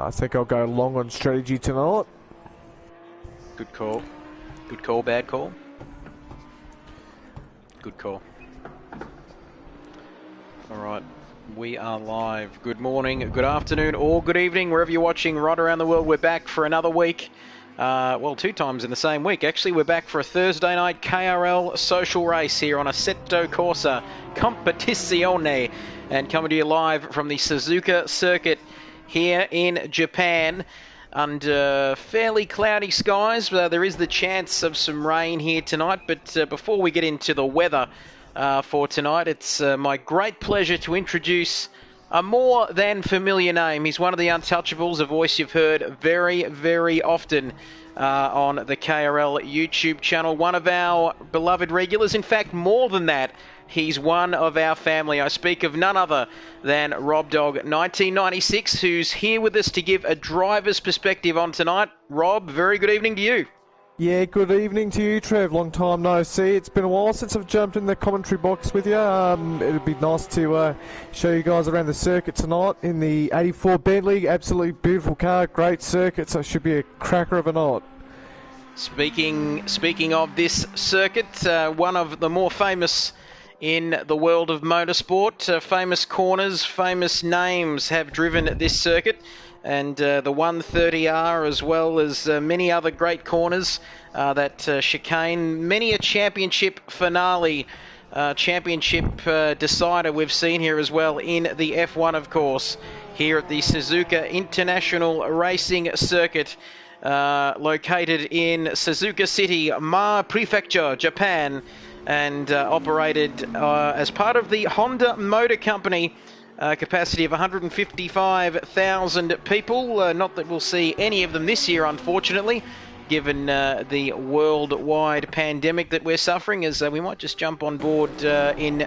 I think I'll go long on strategy tonight. Good call. Good call, bad call? Good call. All right, we are live. Good morning, good afternoon, or good evening, wherever you're watching right around the world. We're back for another week. Well, 2 times in the same week. Actually, we're back for a Thursday night KRL social race here on Assetto Corsa Competizione, and coming to you live from the Suzuka circuit here in Japan under fairly cloudy skies. There is the chance of some rain here tonight, but before we get into the weather for tonight, it's my great pleasure to introduce a more than familiar name. He's one of the Untouchables, a voice you've heard very, very often on the KRL YouTube channel. One of our beloved regulars. In fact, more than that, he's one of our family. I speak of none other than Rob Dogg, 1996, who's here with us to give a driver's perspective on tonight. Rob, very good evening to you. Yeah, good evening to you, Trev. Long time no see. It's been a while since I've jumped in the commentary box with you. It'd be nice to show you guys around the circuit tonight in the 84 Bentley. Absolutely beautiful car, great circuit, so it should be a cracker of a night. Speaking of this circuit, one of the more famous in the world of motorsport, famous corners, famous names have driven this circuit. And the 130R, as well as many other great corners that chicane. Many a championship finale, championship decider we've seen here as well in the F1, of course, here at the Suzuka International Racing Circuit, located in Suzuka City, Ma Prefecture, Japan, and operated as part of the Honda Motor Company. Capacity of 155,000 people. Not that we'll see any of them this year, unfortunately, given the worldwide pandemic that we're suffering, as we might just jump on board in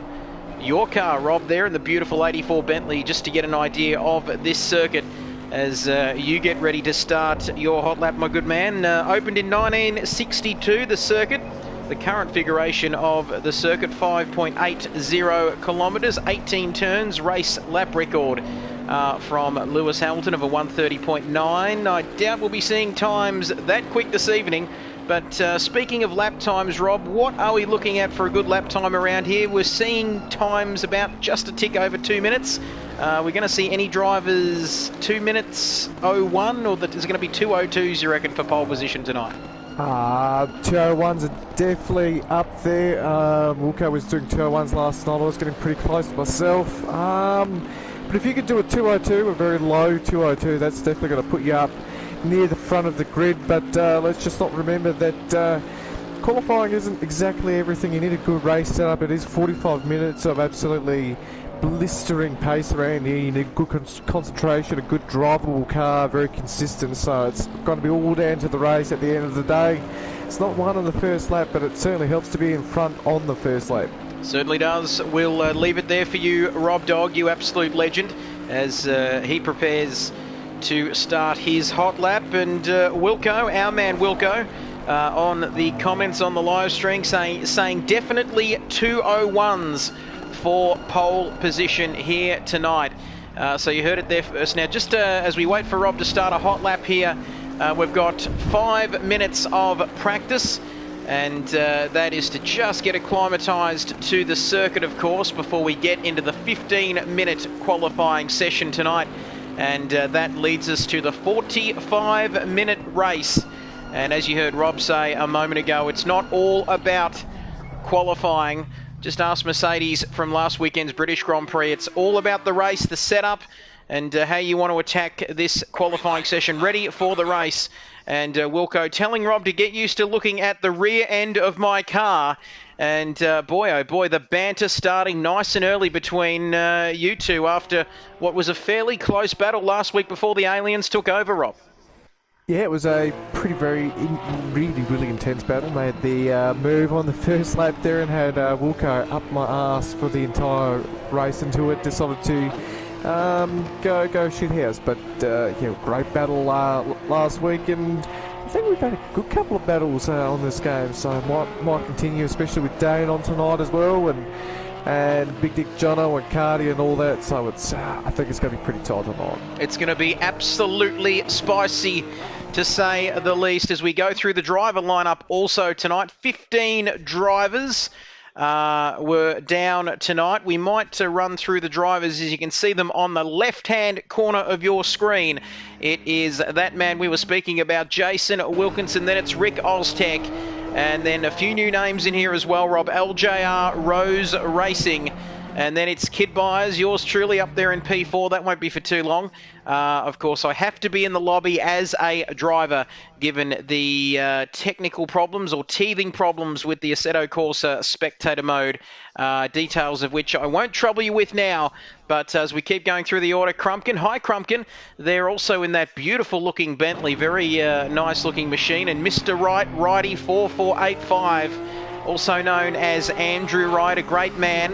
your car, Rob, there in the beautiful 84 Bentley, just to get an idea of this circuit as you get ready to start your hot lap, my good man. Opened in 1962, the circuit. The current configuration of the circuit, 5.80 kilometres, 18 turns, race lap record from Lewis Hamilton of a 130.9. I doubt we'll be seeing times that quick this evening, but speaking of lap times, Rob, what are we looking at for a good lap time around here? We're seeing times about just a tick over 2 minutes. We're going to see any drivers 2 minutes 01, or that is going to be 2:02s, you reckon, for pole position tonight? 201s are definitely up there. Wilco was doing 201s last night. I was getting pretty close to myself. But if you could do a 202, a very low 202, that's definitely going to put you up near the front of the grid. But let's just not remember that qualifying isn't exactly everything. You need a good race setup. It is 45 minutes of absolutely blistering pace around here. You need good concentration, a good drivable car, very consistent, so it's got to be all down to the race at the end of the day. It's not won on the first lap, but it certainly helps to be in front on the first lap. Certainly does. We'll leave it there for you, Rob Dogg, you absolute legend, as he prepares to start his hot lap. And Wilco, our man Wilco, on the comments on the live stream saying definitely 201s for pole position here tonight. So you heard it there first. Now, just as we wait for Rob to start a hot lap here, we've got 5 minutes of practice, and that is to just get acclimatised to the circuit, of course, before we get into the 15-minute qualifying session tonight. And that leads us to the 45-minute race. And as you heard Rob say a moment ago, it's not all about qualifying. Just ask Mercedes from last weekend's British Grand Prix. It's all about the race, the setup, and how you want to attack this qualifying session. Ready for the race. And Wilco telling Rob to get used to looking at the rear end of my car. And boy, oh boy, the banter starting nice and early between you two after what was a fairly close battle last week before the aliens took over, Rob. Yeah, it was a really intense battle. Made the move on the first lap there and had Wilco up my arse for the entire race until it decided to go shithouse. But yeah, great battle last week, and I think we've had a good couple of battles on this game, so might continue, especially with Dane on tonight as well. And and Big Dick Jono and Cardi and all that, so it's I think it's going to be pretty tight tonight. It's going to be absolutely spicy, to say the least, as we go through the driver lineup also tonight. 15 drivers were down tonight. We might run through the drivers as you can see them on the left-hand corner of your screen. It is that man we were speaking about, Jason Wilkinson. Then it's Rick Oztech. And then a few new names in here as well, Rob. LJR Rose Racing. And then it's Kid Byers, yours truly up there in P4. That won't be for too long. Of course, I have to be in the lobby as a driver, given the technical problems or teething problems with the Assetto Corsa spectator mode, details of which I won't trouble you with now. But as we keep going through the order, Crumpkin, hi Crumpkin, they're also in that beautiful looking Bentley, very nice looking machine. And Mr. Wright, Righty 4485, also known as Andrew Wright, a great man.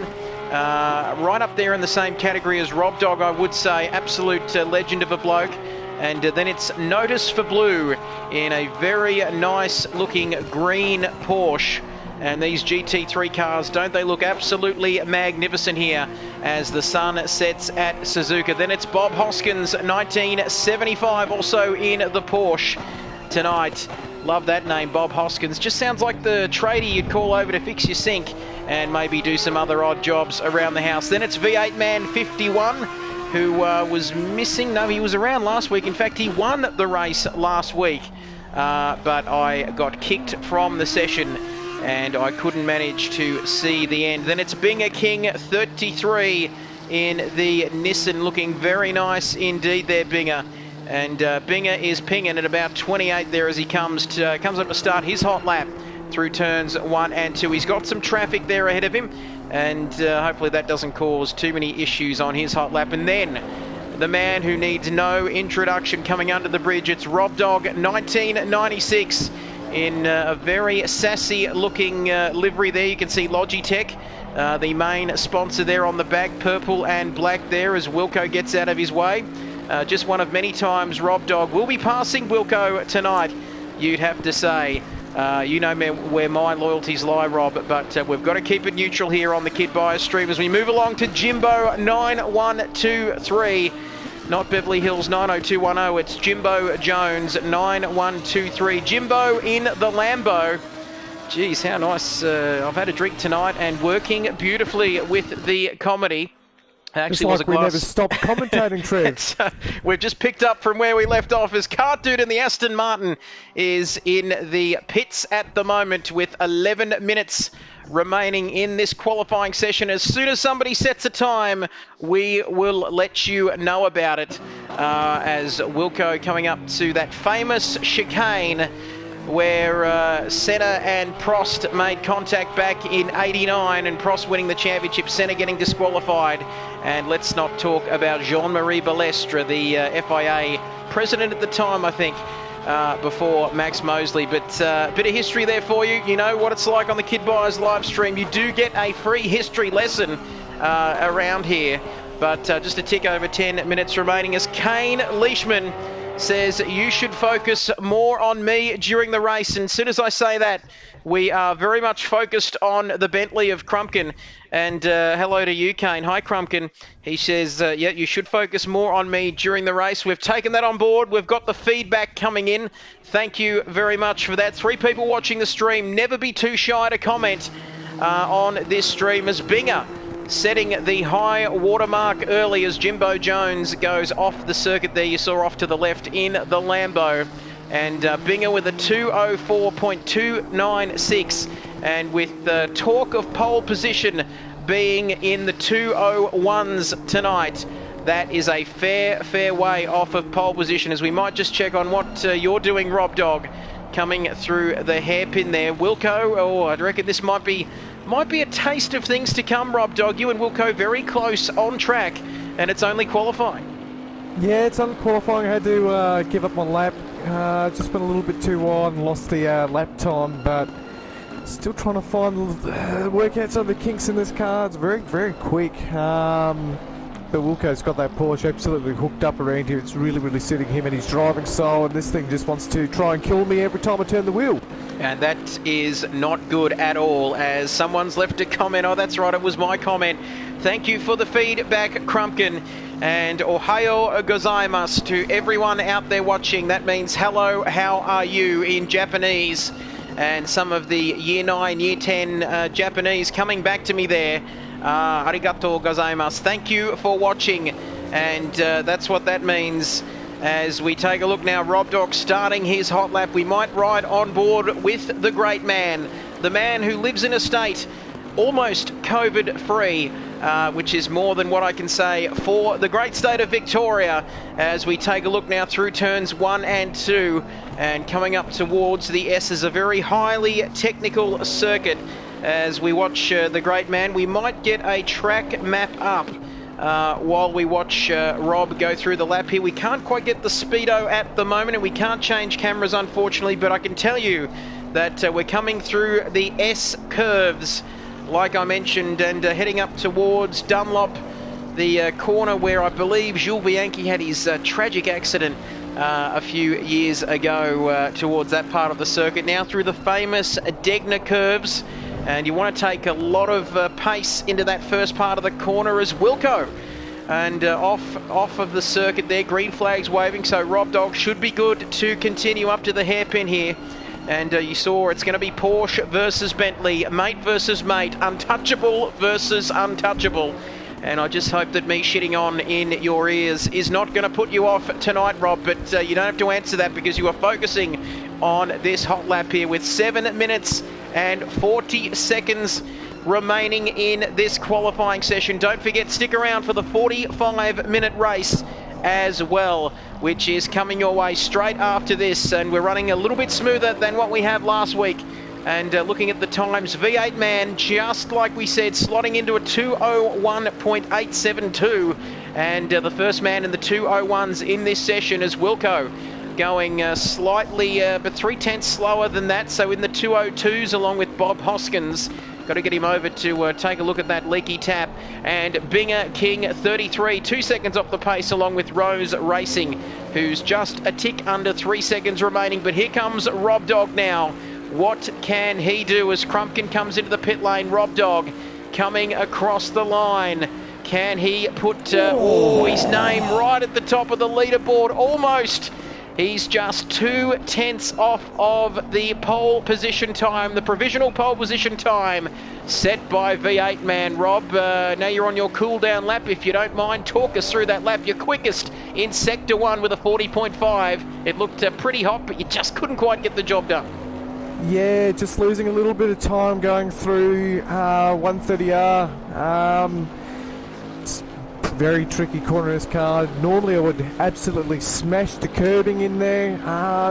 Right up there in the same category as Rob Dogg, I would say. Absolute legend of a bloke. And then it's Notice for Blue in a very nice looking green Porsche. And these GT3 cars, don't they look absolutely magnificent here as the sun sets at Suzuka. Then it's Bob Hoskins, 1975, also in the Porsche tonight. Love that name, Bob Hoskins. Just sounds like the tradie you'd call over to fix your sink and maybe do some other odd jobs around the house. Then it's V8 Man 51, who was missing. No, he was around last week. In fact, he won the race last week. But I got kicked from the session and I couldn't manage to see the end. Then it's Binger King 33 in the Nissan, looking very nice indeed there, Binger. And Binger is pinging at about 28 there as he comes up to start his hot lap through turns 1 and 2. He's got some traffic there ahead of him, and hopefully that doesn't cause too many issues on his hot lap. And then the man who needs no introduction coming under the bridge, it's Rob Dogg, 1996, in a very sassy looking livery there. You can see Logitech, the main sponsor there on the back, purple and black there as Wilco gets out of his way. Just one of many times Rob Dogg will be passing Wilco tonight, you'd have to say. You know where my loyalties lie, Rob, but we've got to keep it neutral here on the Kid Byers stream as we move along to Jimbo 9123. Not Beverly Hills 90210, it's Jimbo Jones 9123. Jimbo in the Lambo. Geez, how nice. I've had a drink tonight and working beautifully with the comedy. Actually, it's like we never stopped commentating, Trev. We've just picked up from where we left off as Cart Dude and the Aston Martin is in the pits at the moment with 11 minutes remaining in this qualifying session. As soon as somebody sets a time, we will let you know about it. As Wilco coming up to that famous chicane where Senna and Prost made contact back in '89 and Prost winning the championship, Senna getting disqualified. And let's not talk about Jean-Marie Balestre, the FIA president at the time, I think, before Max Mosley. But a bit of history there for you. You know what it's like on the Kid Byers live stream. You do get a free history lesson around here. But just a tick over 10 minutes remaining as Kane Leishman says you should focus more on me during the race. And as soon as I say that, we are very much focused on the Bentley of Crumpkin. And hello to you, Kane. Hi, Crumpkin. He says, yeah, you should focus more on me during the race. We've taken that on board. We've got the feedback coming in. Thank you very much for that. 3 people watching the stream. Never be too shy to comment on this stream as Binger setting the high watermark early as Jimbo Jones goes off the circuit there. You saw off to the left in the Lambo. And Binger with a 204.296. And with talk of pole position being in the 201s tonight, that is a fair way off of pole position. As we might just check on what you're doing, Rob Dogg, coming through the hairpin there. Wilco, oh, I reckon this might be a taste of things to come, Rob Dogg. You and Wilco very close on track, and it's only qualifying. Yeah, it's only qualifying. I had to give up my lap. Just been a little bit too wide and lost the lap time, but still trying to work out some of the kinks in this car. It's very, very quick. But Wilco's got that Porsche absolutely hooked up around here. It's really, really suiting him and his driving style, and this thing just wants to try and kill me every time I turn the wheel. And that is not good at all, as someone's left a comment. Oh, that's right, it was my comment. Thank you for the feedback, Crumpkin. And ohayo gozaimasu to everyone out there watching. That means hello, how are you in Japanese. And some of the Year 9, Year 10 Japanese coming back to me there. Arigatou gozaimasu. Thank you for watching. And that's what that means. As we take a look now, Rob Dogg starting his hot lap. We might ride on board with the great man, the man who lives in a state almost COVID-free, which is more than what I can say for the great state of Victoria. As we take a look now through turns 1 and 2, and coming up towards the S is a very highly technical circuit. As we watch the great man, we might get a track map up while we watch Rob go through the lap here. We can't quite get the speedo at the moment, and we can't change cameras unfortunately, but I can tell you that we're coming through the S curves like I mentioned, and heading up towards Dunlop, the corner where I believe Jules Bianchi had his tragic accident a few years ago, towards that part of the circuit. Now through the famous Degner curves, and you want to take a lot of pace into that first part of the corner as Wilco. And off of the circuit there, green flags waving, so Rob Dogg should be good to continue up to the hairpin here. And you saw it's going to be Porsche versus Bentley, mate versus mate, untouchable versus untouchable. And I just hope that me shitting on in your ears is not going to put you off tonight, Rob. But you don't have to answer that, because you are focusing on this hot lap here with 7 minutes and 40 seconds remaining in this qualifying session. Don't forget, stick around for the 45-minute race as well, which is coming your way straight after this, and we're running a little bit smoother than what we have last week. And looking at the times, V8 man, just like we said, slotting into a 2:01.872, and the first man in the 2:01s in this session is Wilco, going slightly but 0.3 slower than that, so in the 2:02s along with Bob Hoskins. Got to get him over to take a look at that leaky tap. And Binger King 33, 2 seconds off the pace, along with Rose Racing, who's just a tick under 3 seconds remaining. But here comes Rob Dogg now. What can he do as Crumpkin comes into the pit lane? Rob Dogg coming across the line. Can he put his name right at the top of the leaderboard? Almost. He's just 2 tenths off of the pole position time, the provisional pole position time set by V8 man. Rob, now you're on your cool down lap. If you don't mind, talk us through that lap. You're quickest in Sector 1 with a 40.5. It looked pretty hot, but you just couldn't quite get the job done. Yeah, just losing a little bit of time going through 130R. Very tricky corner in this car. Normally I would absolutely smash the curbing in there.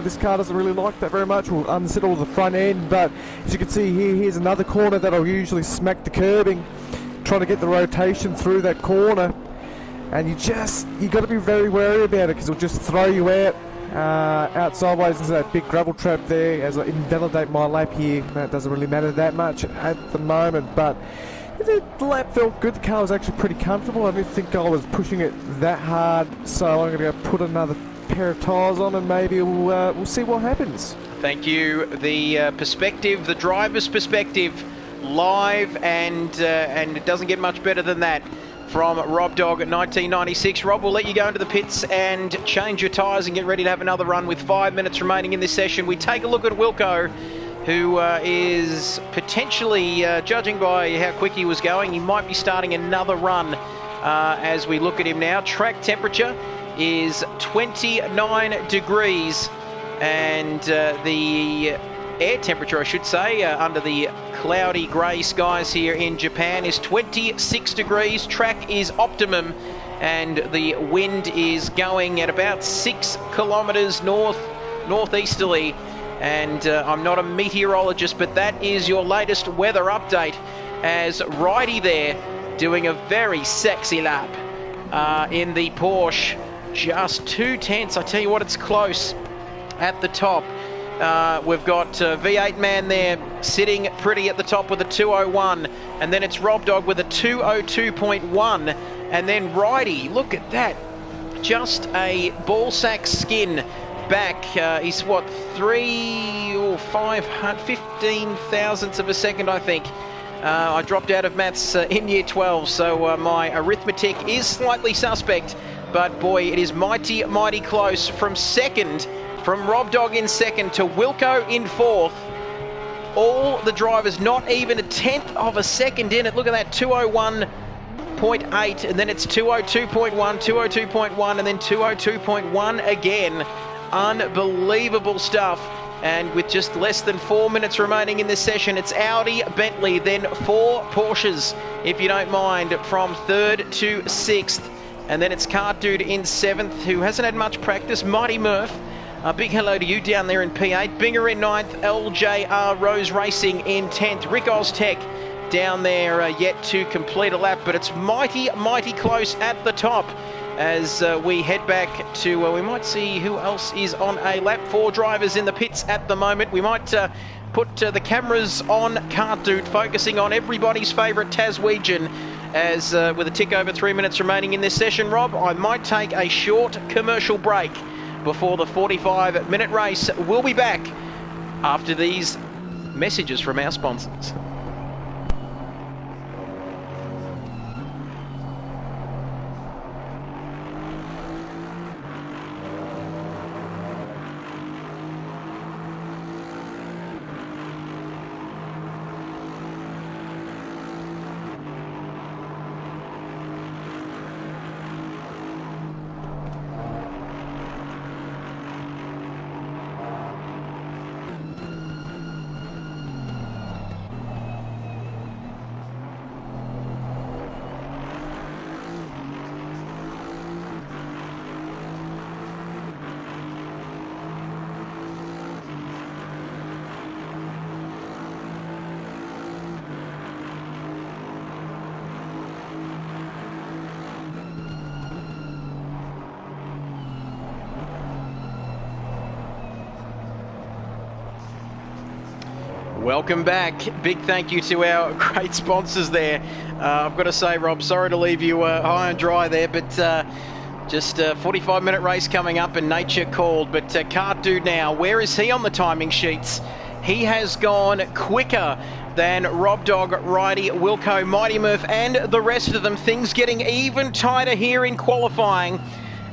This car doesn't really like that very much. We'll unsettle the front end, but as you can see here, here's another corner that I'll usually smack the curbing, trying to get the rotation through that corner. And you got to be very wary about it, because it'll just throw you out sideways into that big gravel trap there. As I invalidate my lap here, that doesn't really matter that much at the moment, but the lap felt good. The car was actually pretty comfortable. I didn't think I was pushing it that hard, so I'm going to go put another pair of tyres on, and maybe we'll see what happens. Thank you. The perspective, the driver's perspective, live, and it doesn't get much better than that from Rob Dogg at 1996. Rob, we'll let you go into the pits and change your tyres and get ready to have another run with 5 minutes remaining in this session. We take a look at Wilco, who is potentially, judging by how quick he was going, he might be starting another run as we look at him now. Track temperature is 29 degrees, and the air temperature, I should say, under the cloudy grey skies here in Japan is 26 degrees. Track is optimum, and the wind is going at about 6 kilometres northeasterly. And I'm not a meteorologist, but that is your latest weather update, as Righty there doing a very sexy lap in the Porsche. Just 2 tenths. I tell you what, it's close at the top. We've got V8 man there sitting pretty at the top with a 2:01, and then it's Rob Dogg with a 2:02.1, and then Righty, look at that, just a ball sack skin back. He's what, 3 or 15 thousandths of a second, I think. I dropped out of maths in year 12, so my arithmetic is slightly suspect. But boy, it is mighty, mighty close from second, from Rob Dogg in second to Wilco in fourth. All the drivers not even a tenth of a second in it. Look at that, 201.8, and then it's 202.1, 202.1, and then 202.1 again. Unbelievable stuff. And with just less than 4 minutes remaining in this session, it's Audi, Bentley, then 4 Porsches, if you don't mind, from third to sixth. And then it's Cart Dude in seventh, who hasn't had much practice, Mighty Murph. A big hello to you down there in P8. Binger in 9th, LJR Rose Racing in 10th. Rick Oztech down there yet to complete a lap, but it's mighty, mighty close at the top as we head back to, we might see who else is on a lap. 4 drivers in the pits at the moment. We might put the cameras on Cart Dude, focusing on everybody's favourite Taswegian, as with a tick over 3 minutes remaining in this session, Rob, I might take a short commercial break before the 45-minute race. We'll be back after these messages from our sponsors. Welcome back. Big thank you to our great sponsors there. I've got to say, Rob, sorry to leave you high and dry there, but just a 45-minute race coming up and nature called. But Cart Dude now, where is he on the timing sheets? He has gone quicker than Rob Dogg, Righty, Wilco, Mighty Murph, and the rest of them. Things getting even tighter here in qualifying.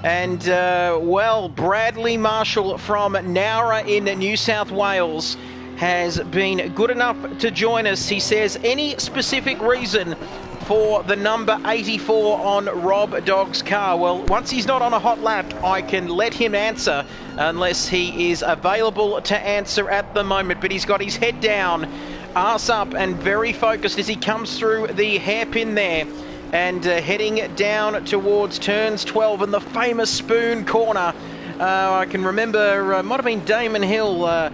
And, well, Bradley Marshall from Nowra in New South Wales has been good enough to join us. He says, any specific reason for the number 84 on Rob Dogg's car? Well, once he's not on a hot lap, I can let him answer unless he is available to answer at the moment. But he's got his head down, arse up, and very focused as he comes through the hairpin there and heading down towards turns 12 and the famous Spoon Corner. I can remember, might have been Damon Hill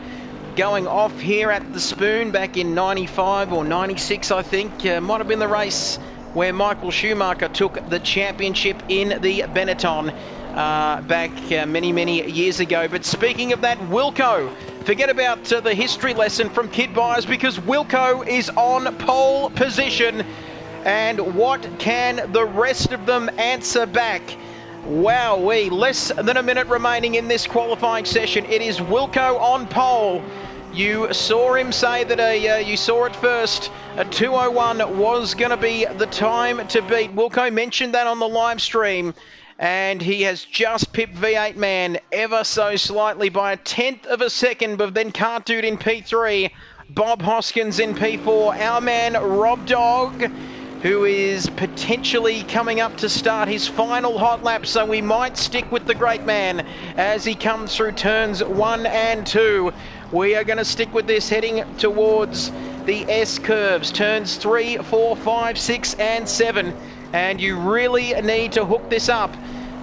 going off here at the Spoon back in 95 or 96, I think. Might have been the race where Michael Schumacher took the championship in the Benetton back many, many years ago. But speaking of that, Wilco, forget about the history lesson from Kid Byers, because Wilco is on pole position. And what can the rest of them answer back? Wowee, less than a minute remaining in this qualifying session. It is Wilco on pole. You saw him say that you saw it first. A 2:01 was going to be the time to beat. Wilco mentioned that on the live stream, and he has just pipped V8 Man ever so slightly by a tenth of a second. But then Cart Dude in P3, Bob Hoskins in P4, our man Rob Dogg, who is potentially coming up to start his final hot lap, so we might stick with the great man as he comes through turns 1 and 2. We are going to stick with this heading towards the S curves, turns 3, 4, 5, 6 and 7. And you really need to hook this up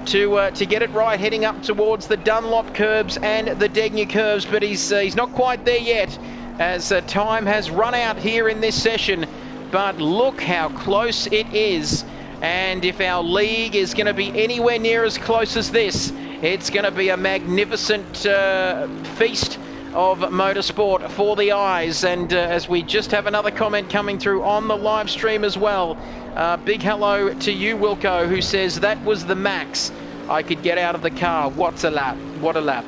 to get it right, heading up towards the Dunlop curves and the Degner curves. But he's not quite there yet, as time has run out here in this session. But look how close it is. And if our league is going to be anywhere near as close as this, it's going to be a magnificent feast of motorsport for the eyes. And as we just have another comment coming through on the live stream as well, big hello to you, Wilco, who says that was the max I could get out of the car. What's a lap? What a lap.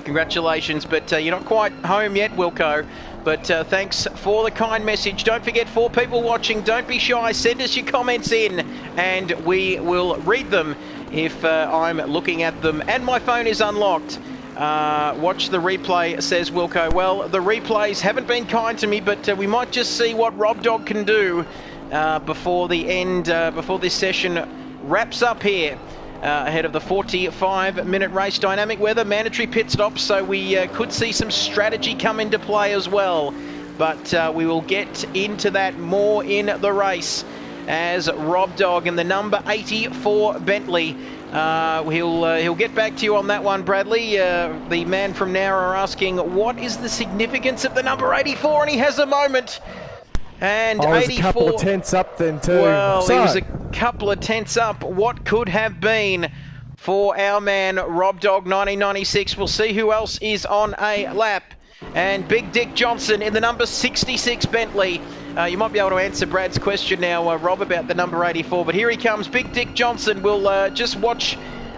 Congratulations, but you're not quite home yet, Wilco. But thanks for the kind message. Don't forget, for people watching, don't be shy. Send us your comments in, and we will read them if I'm looking at them. And my phone is unlocked. Watch the replay, says Wilco. Well, the replays haven't been kind to me, but we might just see what Rob Dogg can do before the end, before this session wraps up here. Ahead of the 45-minute race. Dynamic weather, mandatory pit stops, so we could see some strategy come into play as well. But we will get into that more in the race as Rob Dogg and the number 84 Bentley. He'll get back to you on that one, Bradley. The man from now are asking, what is the significance of the number 84? And he has a moment. And 84, was a couple of tenths up then too. Well, he was a couple of tenths up. What could have been for our man Rob Dogg, 1996. We'll see who else is on a lap. And Big Dick Johnson in the number 66 Bentley. You might be able to answer Brad's question now, Rob, about the number 84. But here he comes, Big Dick Johnson. We'll just watch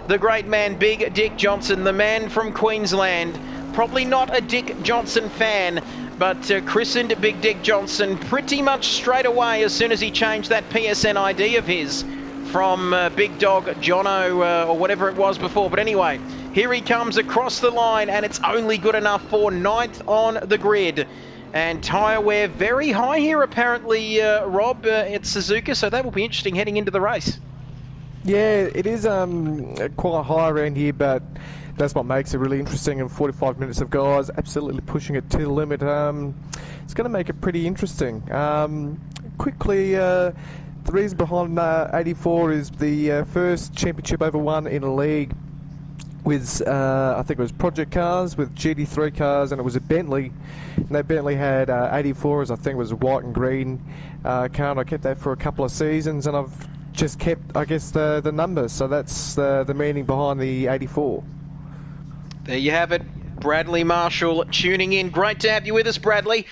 the great man, Big Dick Johnson, the man from Queensland. Probably not a Dick Johnson fan, but christened Big Dick Johnson pretty much straight away as soon as he changed that PSN ID of his from Big Dog Jono or whatever it was before. But anyway, here he comes across the line, and it's only good enough for 9th on the grid. And tyre wear very high here apparently, Rob, at Suzuka, so that will be interesting heading into the race. Yeah, it is quite high around here, but that's what makes it really interesting. In 45 minutes of guys absolutely pushing it to the limit. It's going to make it pretty interesting. Quickly, the reason behind 84 is the first championship ever won in a league with, I think it was Project Cars, with GT3 cars, and it was a Bentley. And that Bentley had 84s, I think it was a white and green car, and I kept that for a couple of seasons, and I've just kept, I guess, the numbers. So that's the meaning behind the 84. There you have it. Bradley Marshall tuning in. Great to have you with us, Bradley.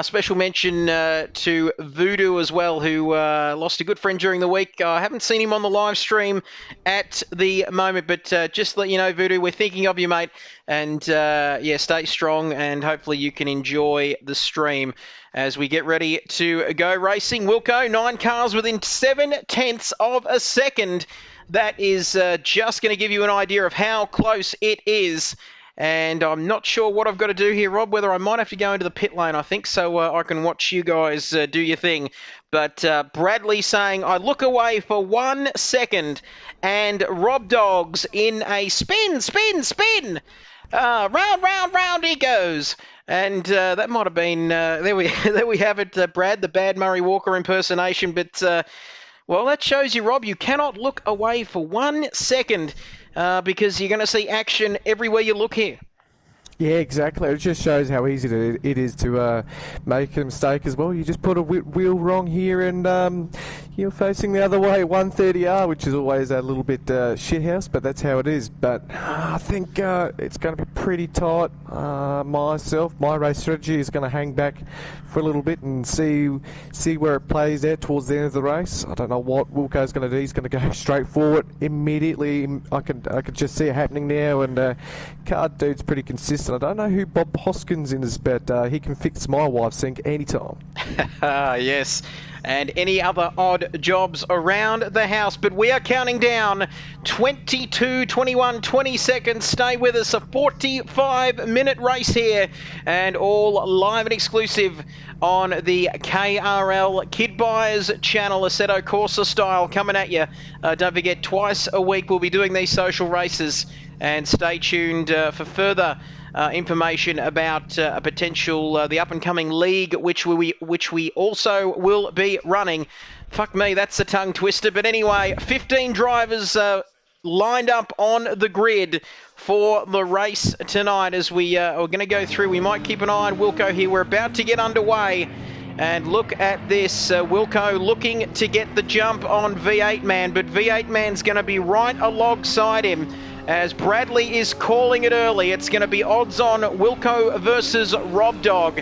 Special mention to Voodoo as well, who lost a good friend during the week. I haven't seen him on the live stream at the moment, but just to let you know, Voodoo, we're thinking of you, mate. And yeah, stay strong, and hopefully you can enjoy the stream as we get ready to go racing. Wilco, 9 cars within 7/10 of a second. That is just going to give you an idea of how close it is. And I'm not sure what I've got to do here, Rob, whether I might have to go into the pit lane, I think, so I can watch you guys do your thing. But Bradley saying, I look away for 1 second, and Rob Dogg's in a spin. Round he goes. And that might have been, there we have it, Brad, the bad Murray Walker impersonation. But, well, that shows you, Rob, you cannot look away for 1 second. Because you're going to see action everywhere you look here. Yeah, exactly. It just shows how easy it is to make a mistake as well. You just put a wheel wrong here, and you're facing the other way, 130R, which is always a little bit shithouse, but that's how it is. But I think it's going to be pretty tight. My race strategy is going to hang back for a little bit and see where it plays out towards the end of the race. I don't know what Wilco's going to do. He's going to go straight forward immediately. I could just see it happening now, and car dude's pretty consistent. I don't know who Bob Hoskins is, but he can fix my wife's sink anytime. Yes, and any other odd jobs around the house. But we are counting down 22, 21, 20 seconds. Stay with us. A 45-minute race here, and all live and exclusive on the KRL Kid Buyers channel, Assetto Corsa style, coming at you. Don't forget, twice a week we'll be doing these social races, and stay tuned for further information about a potential the up-and-coming league, which we also will be running. Fuck me, that's a tongue twister. But anyway, 15 drivers lined up on the grid for the race tonight. As we are going to go through, we might keep an eye on Wilco here. We're about to get underway. And look at this, Wilco looking to get the jump on V8 Man, but V8 Man's going to be right alongside him. As Bradley is calling it early, it's going to be odds on Wilco versus Rob Dogg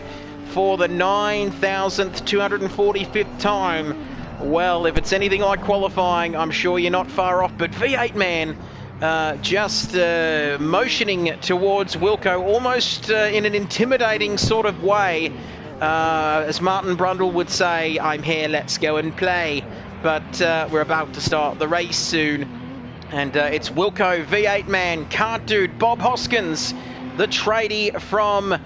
for the 9,245th time. Well, if it's anything like qualifying, I'm sure you're not far off. But V8 Man just motioning towards Wilco almost in an intimidating sort of way. As Martin Brundle would say, I'm here, let's go and play. But we're about to start the race soon. And it's Wilco, V8 man, kart dude, Bob Hoskins, the tradie from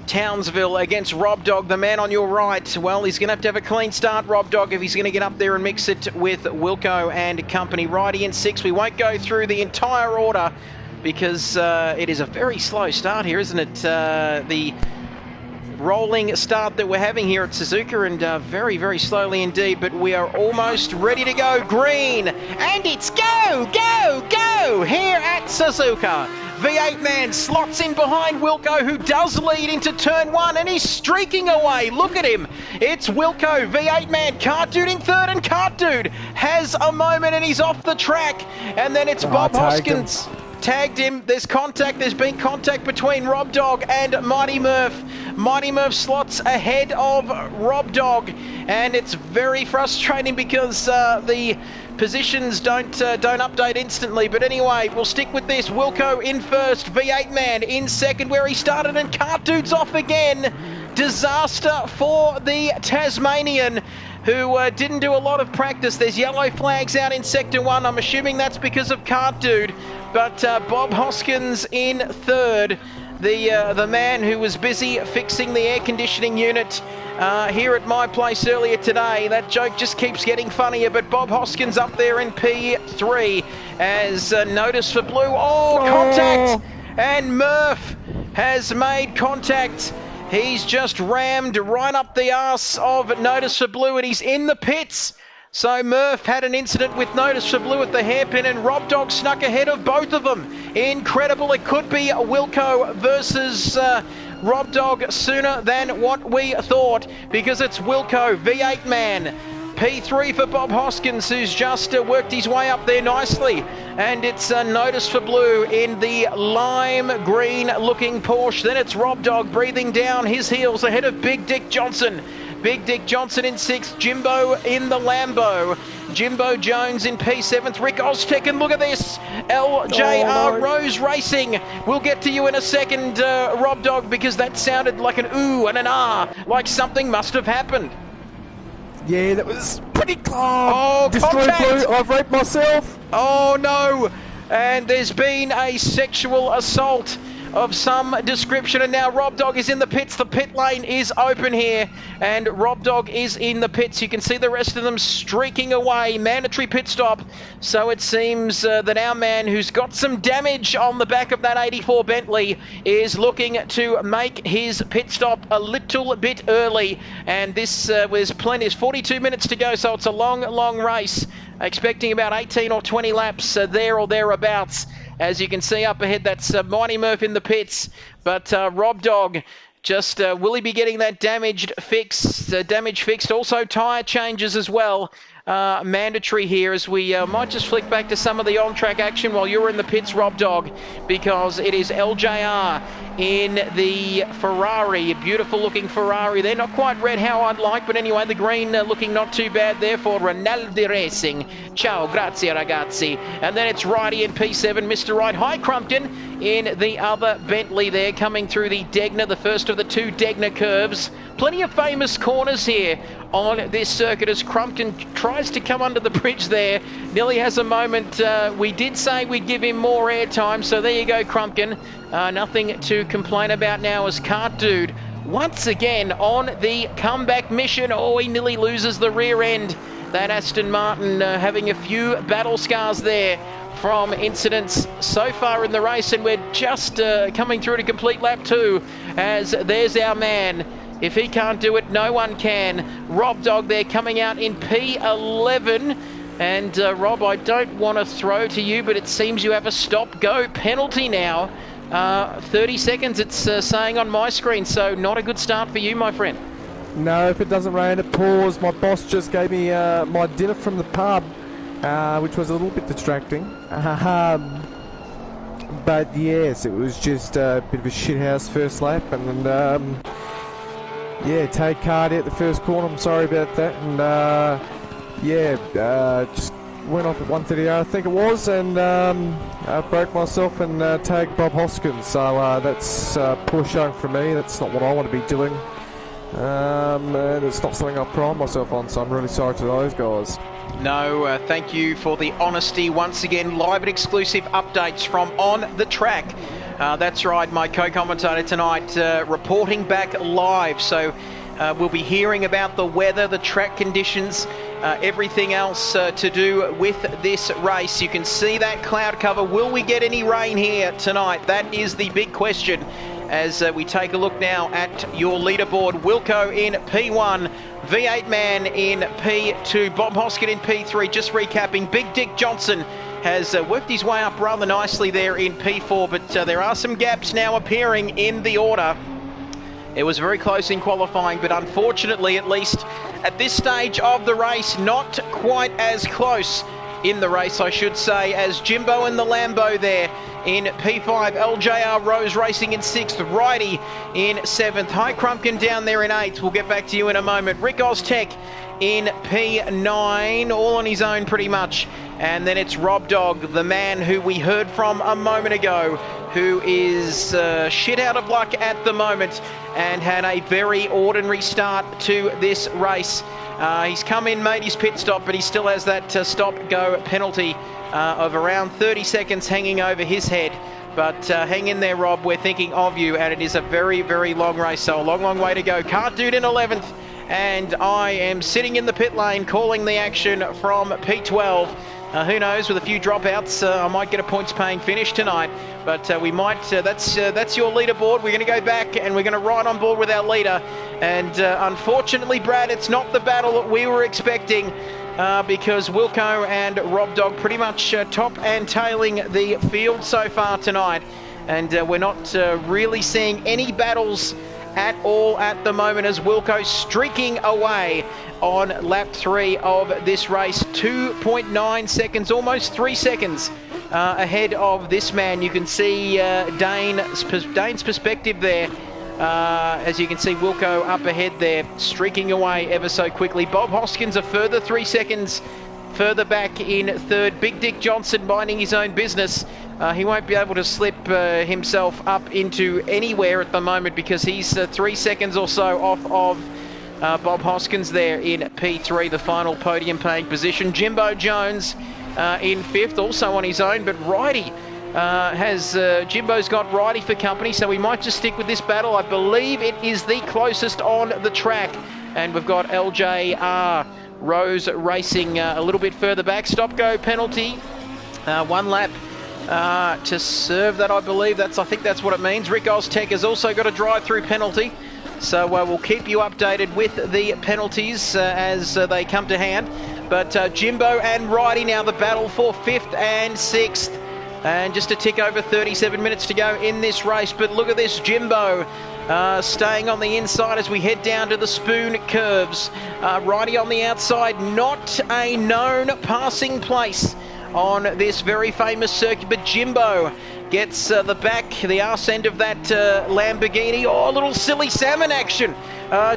Townsville against Rob Dogg, the man on your right. Well, he's going to have a clean start, Rob Dogg, if he's going to get up there and mix it with Wilco and company. Righty in 6. We won't go through the entire order because it is a very slow start here, isn't it? The rolling start that we're having here at Suzuka, and very, very slowly indeed, but we are almost ready to go. Green, and it's go, go, go here at Suzuka. V8 man slots in behind Wilco, who does lead into turn 1, and he's streaking away. Look at him. It's Wilco, V8 man, kart dude in third, and kart dude has a moment and he's off the track. And then it's Bob Hoskins. Tagged him. There's contact. There's been contact between Rob Dogg and Mighty Murph. Mighty Murph slots ahead of Rob Dogg, and it's very frustrating because the positions don't update instantly. But anyway, we'll stick with this. Wilco in first, V8 man in second where he started, and kart dude's off again. Disaster for the Tasmanian, who didn't do a lot of practice. There's yellow flags out in sector 1. I'm assuming that's because of kart dude. But Bob Hoskins in third, the man who was busy fixing the air conditioning unit here at my place earlier today. That joke just keeps getting funnier, but Bob Hoskins up there in P3 as notice for blue. Oh, contact! And Murph has made contact. He's just rammed right up the arse of notice for blue, and he's in the pits. So Murph had an incident with notice for blue at the hairpin, and Rob Dogg snuck ahead of both of them. Incredible. It could be Wilco versus Rob Dogg sooner than what we thought, because it's Wilco, V8 man. P3 for Bob Hoskins, who's just worked his way up there nicely. And it's notice for blue in the lime green looking Porsche. Then it's Rob Dogg breathing down his heels ahead of Big Dick Johnson. Big Dick Johnson in 6th, Jimbo in the Lambo. Jimbo Jones in P7th, Rick Oztech, and look at this, LJR Rose Racing. We'll get to you in a second, Rob Dogg, because that sounded like an ooh and an ah, like something must have happened. Yeah, that was pretty close. Oh, contact! Blue. I've raped myself. Oh, no. And there's been a sexual assault of some description, and now Rob Dogg is in the pits. The pit lane is open here, and Rob Dogg is in the pits. You can see the rest of them streaking away. Mandatory pit stop. So it seems that our man, who's got some damage on the back of that 84 Bentley, is looking to make his pit stop a little bit early. And this was plenty. There's 42 minutes to go, so it's a long, long race. Expecting about 18 or 20 laps there or thereabouts. As you can see up ahead, that's Mighty Murph in the pits. But Rob Dogg, just will he be getting that damage fixed? Also tyre changes as well. Mandatory here, as we might just flick back to some of the on-track action while you're in the pits, Rob Dogg, because it is LJR in the Ferrari, a beautiful looking Ferrari. They're not quite red how I'd like, but anyway, the green looking not too bad there for Rinaldi Racing. Ciao, grazie ragazzi. And then it's Righty in P7, Mr. Right. Hi, Crumpton in the other Bentley there, coming through the Degner, the first of the 2 Degner curves. Plenty of famous corners here on this circuit as Crumpton tries to come under the bridge there. Nearly has a moment. We did say we'd give him more airtime, so there you go, Crumpton. Nothing to complain about now as kart dude once again on the comeback mission. Oh, he nearly loses the rear end. That Aston Martin having a few battle scars there from incidents so far in the race, and we're just coming through to complete lap 2 as there's our man. If he can't do it, no one can. Rob Dogg there coming out in P11. And Rob, I don't want to throw to you, but it seems you have a stop-go penalty now. 30 seconds it's saying on my screen, so not a good start for you, my friend. No, if it doesn't rain, it pours. My boss just gave me my dinner from the pub, which was a little bit distracting. But yes, it was just a bit of a shithouse first lap, and yeah, take card out the first corner. I'm sorry about that, and just went off at 1:30, I think it was, and broke myself and tagged Bob Hoskins. So that's poor showing for me. That's not what I want to be doing. And it's not something I pride myself on, so I'm really sorry to those guys. No, thank you for the honesty. Once again, live and exclusive updates from on the track. That's right, my co-commentator tonight reporting back live. So we'll be hearing about the weather, the track conditions, everything else to do with this race. You can see that cloud cover. Will we get any rain here tonight? That is the big question as we take a look now at your leaderboard. Wilco in P1, V8 Man in P2, Bob Hoskin in P3. Just recapping, Big Dick Johnson has worked his way up rather nicely there in P4, but there are some gaps now appearing in the order. It was very close in qualifying, but unfortunately, at least at this stage of the race, not quite as close in the race, I should say, as Jimbo and the Lambo there in P5, LJR Rose racing in 6th, Righty in 7th, High Crumpkin down there in 8th. We'll get back to you in a moment. Rick Oztech in P9, all on his own pretty much. And then it's Rob Dogg, the man who we heard from a moment ago, who is shit out of luck at the moment and had a very ordinary start to this race. He's come in, made his pit stop, but he still has that stop-go penalty of around 30 seconds hanging over his head. But hang in there, Rob. We're thinking of you, and it is a very, very long race, so a long, long way to go. Cart Dude in 11th, and I am sitting in the pit lane calling the action from P12. Who knows, with a few dropouts, I might get a points-paying finish tonight. But we might, that's your leaderboard. We're going to go back and we're going to ride on board with our leader. And unfortunately, Brad, it's not the battle that we were expecting because Wilco and Rob Dogg pretty much top and tailing the field so far tonight. And we're not really seeing any battles at all at the moment as Wilco streaking away on lap 3 of this race. 2.9 seconds, almost 3 seconds ahead of this man. You can see Dane's perspective there. As you can see, Wilco up ahead there, streaking away ever so quickly. Bob Hoskins a further 3 seconds further back in 3rd. Big Dick Johnson minding his own business. He won't be able to slip himself up into anywhere at the moment because he's 3 seconds or so off of Bob Hoskins there in P3, the final podium paying position. Jimbo Jones in 5th, also on his own, but Righty Jimbo's got Righty for company, so we might just stick with this battle. I believe it is the closest on the track, and we've got LJR Rose racing a little bit further back. Stop-go penalty, 1 lap to serve that, I believe. I think that's what it means. Rick Oztech has also got a drive-through penalty, so we'll keep you updated with the penalties as they come to hand. But Jimbo and Righty now the battle for 5th and 6th. And just a tick over 37 minutes to go in this race. But look at this, Jimbo staying on the inside as we head down to the spoon curves. Righty on the outside, not a known passing place on this very famous circuit. But Jimbo gets the arse end of that Lamborghini. Oh, a little silly salmon action.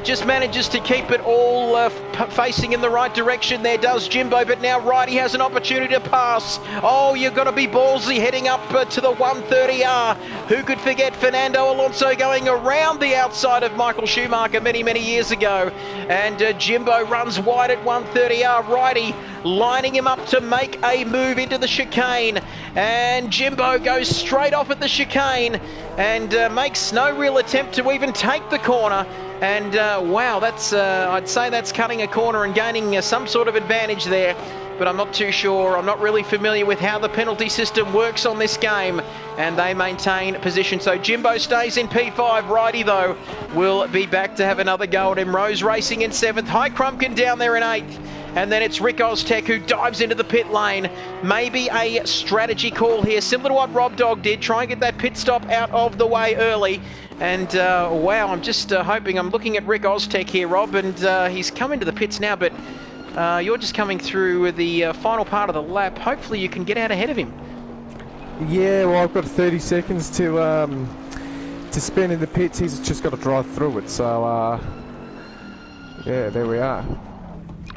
Just manages to keep it all facing in the right direction there, does Jimbo, but now Righty has an opportunity to pass. Oh, you've got to be ballsy heading up to the 130R. Who could forget Fernando Alonso going around the outside of Michael Schumacher many, many years ago. And Jimbo runs wide at 130R. Righty lining him up to make a move into the chicane. And Jimbo goes straight off at the chicane and makes no real attempt to even take the corner. And wow, that's I'd say that's cutting a corner and gaining some sort of advantage there, but I'm not too sure. I'm not really familiar with how the penalty system works on this game, and they maintain position. So Jimbo stays in P5. Righty, though, will be back to have another go at him. Rose racing in 7th. High Crumpkin down there in 8th. And then it's Rick Oztech who dives into the pit lane. Maybe a strategy call here, similar to what Rob Dogg did. Try and get that pit stop out of the way early. And wow, I'm just hoping. I'm looking at Rick Oztech here, Rob, and he's come into the pits now, but you're just coming through the final part of the lap. Hopefully you can get out ahead of him. Yeah, well, I've got 30 seconds to spend in the pits. He's just got to drive through it, so yeah, there we are.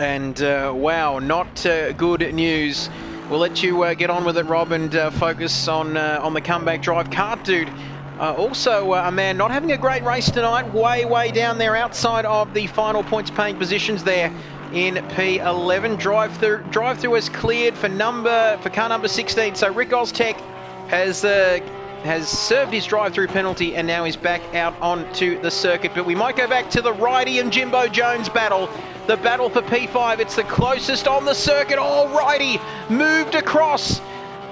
And wow, not good news. We'll let you get on with it, Rob, and focus on the comeback drive. Cart Dude, also a man not having a great race tonight, way down there outside of the final points paying positions there in P11. Drive through is cleared for car number 16. So Rick Oztech has served his drive-through penalty and now is back out onto the circuit. But we might go back to the Righty and Jimbo Jones battle. The battle for P5. It's the closest on the circuit. Oh, Righty moved across.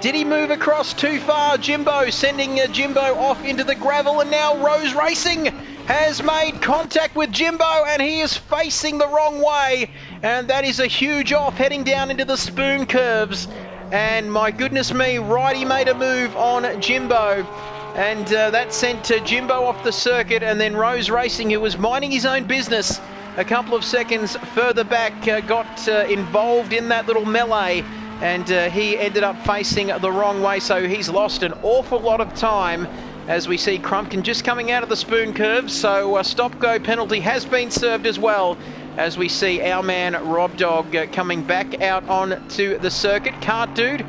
Did he move across too far? Jimbo sending Jimbo off into the gravel, and now Rose Racing has made contact with Jimbo and he is facing the wrong way, and that is a huge off heading down into the spoon curves. And my goodness me, Righty made a move on Jimbo, and that sent Jimbo off the circuit. And then Rose Racing, who was minding his own business a couple of seconds further back, got involved in that little melee, and he ended up facing the wrong way. So he's lost an awful lot of time, as we see Crumpkin just coming out of the spoon curve. So a stop-go penalty has been served as well, as we see our man Rob Dogg coming back out onto the circuit. Cart Dude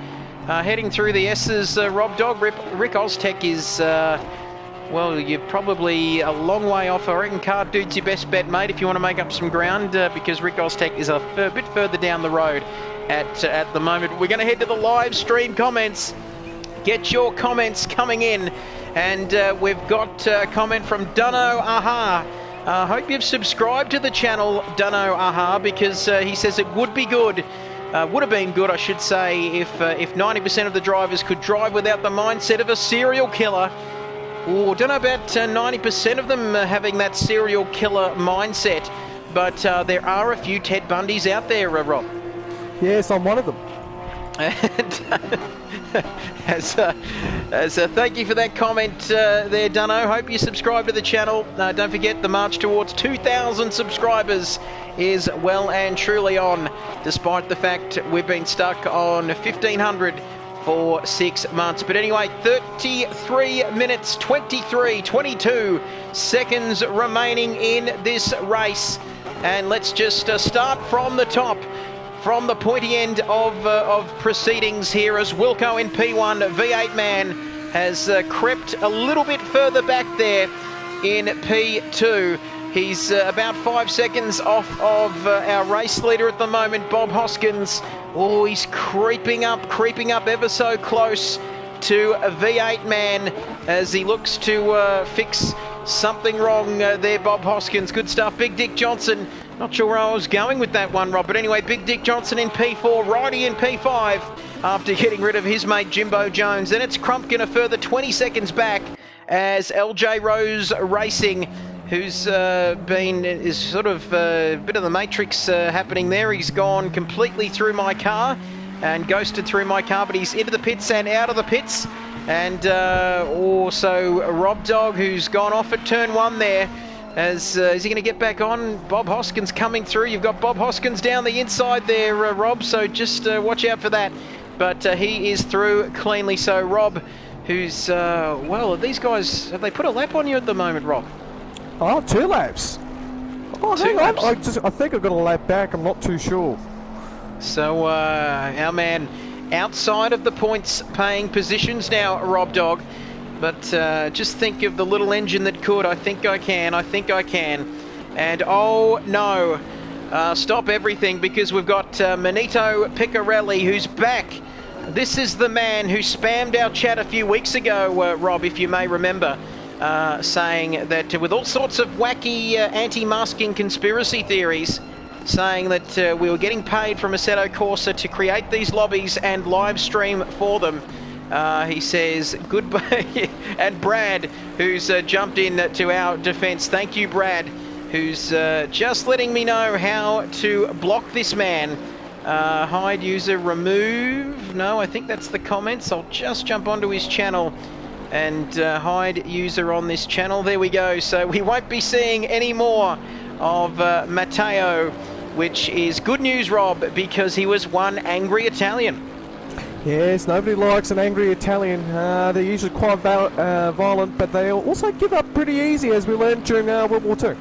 heading through the S's. Rob Dogg, Rick Oztech is, well, you're probably a long way off. I reckon Cart Dude's your best bet, mate, if you want to make up some ground, because Rick Oztech is a bit further down the road at the moment. We're going to head to the live stream comments. Get your comments coming in, and we've got a comment from Dunno Aha. Hope you've subscribed to the channel, Dunno Aha, because he says it would be good, would have been good, I should say, if 90% of the drivers could drive without the mindset of a serial killer. Oh, don't know about 90% of them having that serial killer mindset, but there are a few Ted Bundys out there, Rob. Yes, I'm one of them. And thank you for that comment there, Dunno. Hope you subscribe to the channel. Don't forget, the march towards 2,000 subscribers is well and truly on, despite the fact we've been stuck on 1,500 for 6 months. But anyway, 33 minutes, 22 seconds remaining in this race. And let's just start from the top, from the pointy end of proceedings here, as Wilco in P1, V8 man, has crept a little bit further back there in P2. He's about 5 seconds off of our race leader at the moment, Bob Hoskins. Oh, he's creeping up ever so close to a V8 man as he looks to fix something wrong there, Bob Hoskins. Good stuff. Big Dick Johnson. Not sure where I was going with that one, Rob. But anyway, Big Dick Johnson in P4, Righty in P5 after getting rid of his mate Jimbo Jones. Then it's Crumpkin a further 20 seconds back as LJ Rose Racing, who's is sort of a bit of the Matrix happening there. He's gone completely through my car and ghosted through my car, but he's into the pits and out of the pits. And also Rob Dogg, who's gone off at turn 1 there. Is he going to get back on? Bob Hoskins coming through. You've got Bob Hoskins down the inside there, Rob, so just watch out for that. But he is through cleanly. So Rob, who's, well, these guys, have they put a lap on you at the moment, Rob? Oh, 2 laps. Oh, hang on. I think I've got a lap back. I'm not too sure. So our man outside of the points paying positions now, Rob Dogg. But just think of the little engine that could. I think I can. And oh no, stop everything, because we've got Manito Picarelli, who's back. This is the man who spammed our chat a few weeks ago, Rob, if you may remember, saying that with all sorts of wacky anti-masking conspiracy theories, saying that we were getting paid from Assetto Corsa to create these lobbies and live stream for them. He says goodbye. And Brad, who's jumped in to our defence. Thank you, Brad, who's just letting me know how to block this man. Hide user, remove. No, I think that's the comments. I'll just jump onto his channel and hide user on this channel. There we go. So we won't be seeing any more of Matteo, which is good news, Rob, because he was one angry Italian. Yes, nobody likes an angry Italian. They're usually quite violent, but they also give up pretty easy, as we learned during World War II.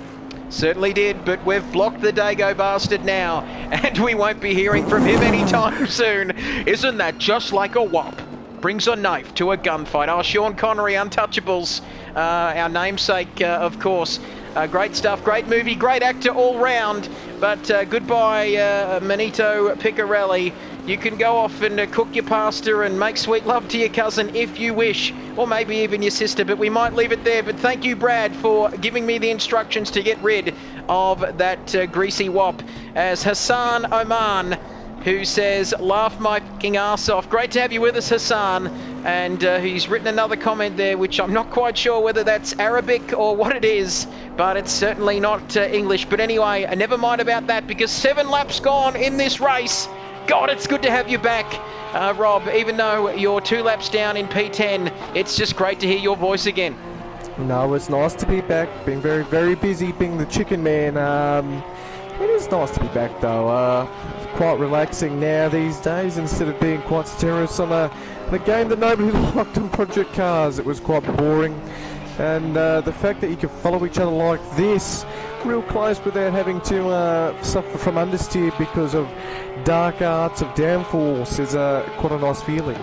Certainly did, but we've blocked the Dago bastard now, and we won't be hearing from him anytime soon. Isn't that just like a wop? Brings a knife to a gunfight. Oh, Sean Connery, Untouchables, our namesake, of course. Great stuff, great movie, great actor all round. But goodbye, Manito Picarelli. You can go off and cook your pasta and make sweet love to your cousin if you wish, or maybe even your sister, but we might leave it there. But thank you, Brad, for giving me the instructions to get rid of that greasy wop. As Hassan Oman, who says, laugh my fucking ass off. Great to have you with us, Hassan. And he's written another comment there, which I'm not quite sure whether that's Arabic or what it is, but it's certainly not English. But anyway, never mind about that, because 7 laps gone in this race. God, it's good to have you back, Rob. Even though you're 2 laps down in P10, it's just great to hear your voice again. No, it's nice to be back. Been very, very busy being the chicken man. It is nice to be back, though. Quite relaxing now these days, instead of being quite serious on a game that nobody liked on Project Cars. It was quite boring. And the fact that you can follow each other like this, real close, without having to suffer from understeer because of dark arts of downforce, is quite a nice feeling.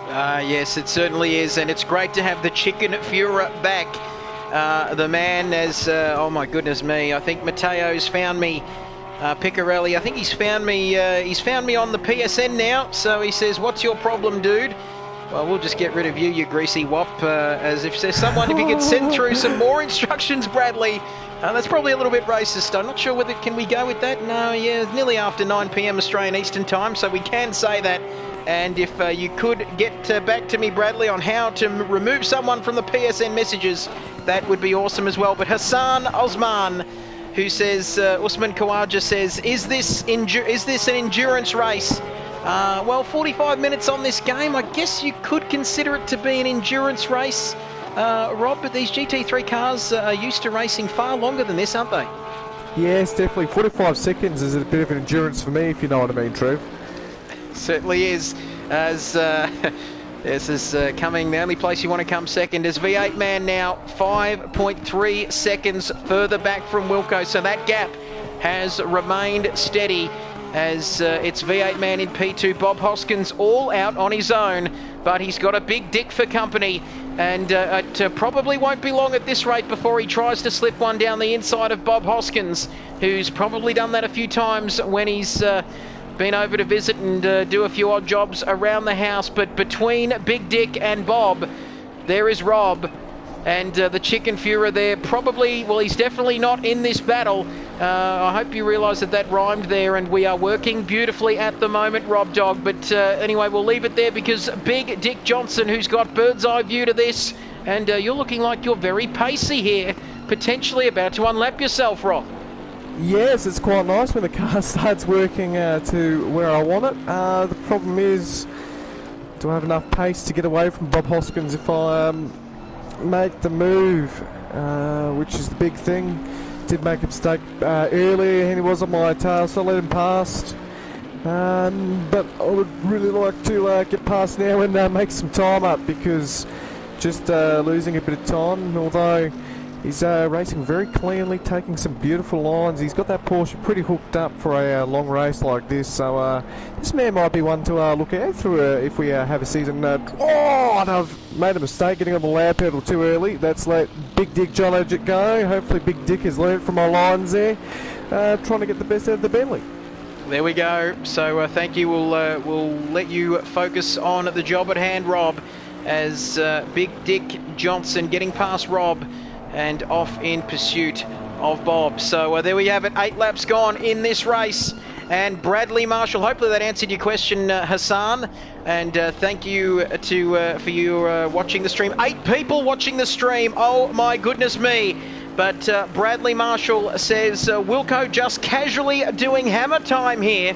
Yes, it certainly is, and it's great to have the Chicken Führer back. The man has, oh my goodness me, I think Mateo's found me, Picarelli, I think he's found me on the PSN now, so he says, what's your problem, dude? Well, we'll just get rid of you, you greasy wop, as if there's someone, if you could send through some more instructions, Bradley. That's probably a little bit racist. I'm not sure whether, can we go with that? No, yeah, it's nearly after 9 p.m. Australian Eastern Time, so we can say that. And if you could get back to me, Bradley, on how to remove someone from the PSN messages, that would be awesome as well. But Hassan Osman, who says, Usman Khawaja says, is this an endurance race? Well, 45 minutes on this game, I guess you could consider it to be an endurance race, Rob, but these GT3 cars are used to racing far longer than this, aren't they? Yes, definitely. 45 seconds is a bit of an endurance for me, if you know what I mean, Trev. Certainly is, as this is coming, the only place you want to come second is V8 man now, 5.3 seconds further back from Wilco, so that gap has remained steady as it's V8 man in P2, Bob Hoskins all out on his own, but he's got a big dick for company, and it probably won't be long at this rate before he tries to slip one down the inside of Bob Hoskins, who's probably done that a few times when he's been over to visit and do a few odd jobs around the house. But between Big Dick and Bob, there is Rob, and the Chicken Führer there probably, well, he's definitely not in this battle. I hope you realise that rhymed there, and we are working beautifully at the moment, Rob Dogg. But anyway, we'll leave it there, because Big Dick Johnson, who's got bird's eye view to this, and you're looking like you're very pacey here, potentially about to unlap yourself, Rob. Yes, it's quite nice when the car starts working to where I want it. The problem is, do I have enough pace to get away from Bob Hoskins if I make the move, which is the big thing. Did make a mistake earlier, and he was on my tail, so I let him past. But I would really like to get past now and make some time up, because just losing a bit of time, although he's racing very cleanly, taking some beautiful lines. He's got that Porsche pretty hooked up for a long race like this, so this man might be one to look out through if we have a season. Oh, and I've made a mistake getting on the loud pedal too early. That's let Big Dick John Edgett go. Hopefully Big Dick has learned from my lines there, trying to get the best out of the Bentley. There we go. So thank you. We'll let you focus on the job at hand, Rob, as Big Dick Johnson getting past Rob and off in pursuit of Bob. So there we have it, 8 laps gone in this race. And Bradley Marshall, hopefully that answered your question, Hassan. And thank you for you watching the stream. 8 people watching the stream, oh my goodness me. But Bradley Marshall says, Wilco just casually doing hammer time here.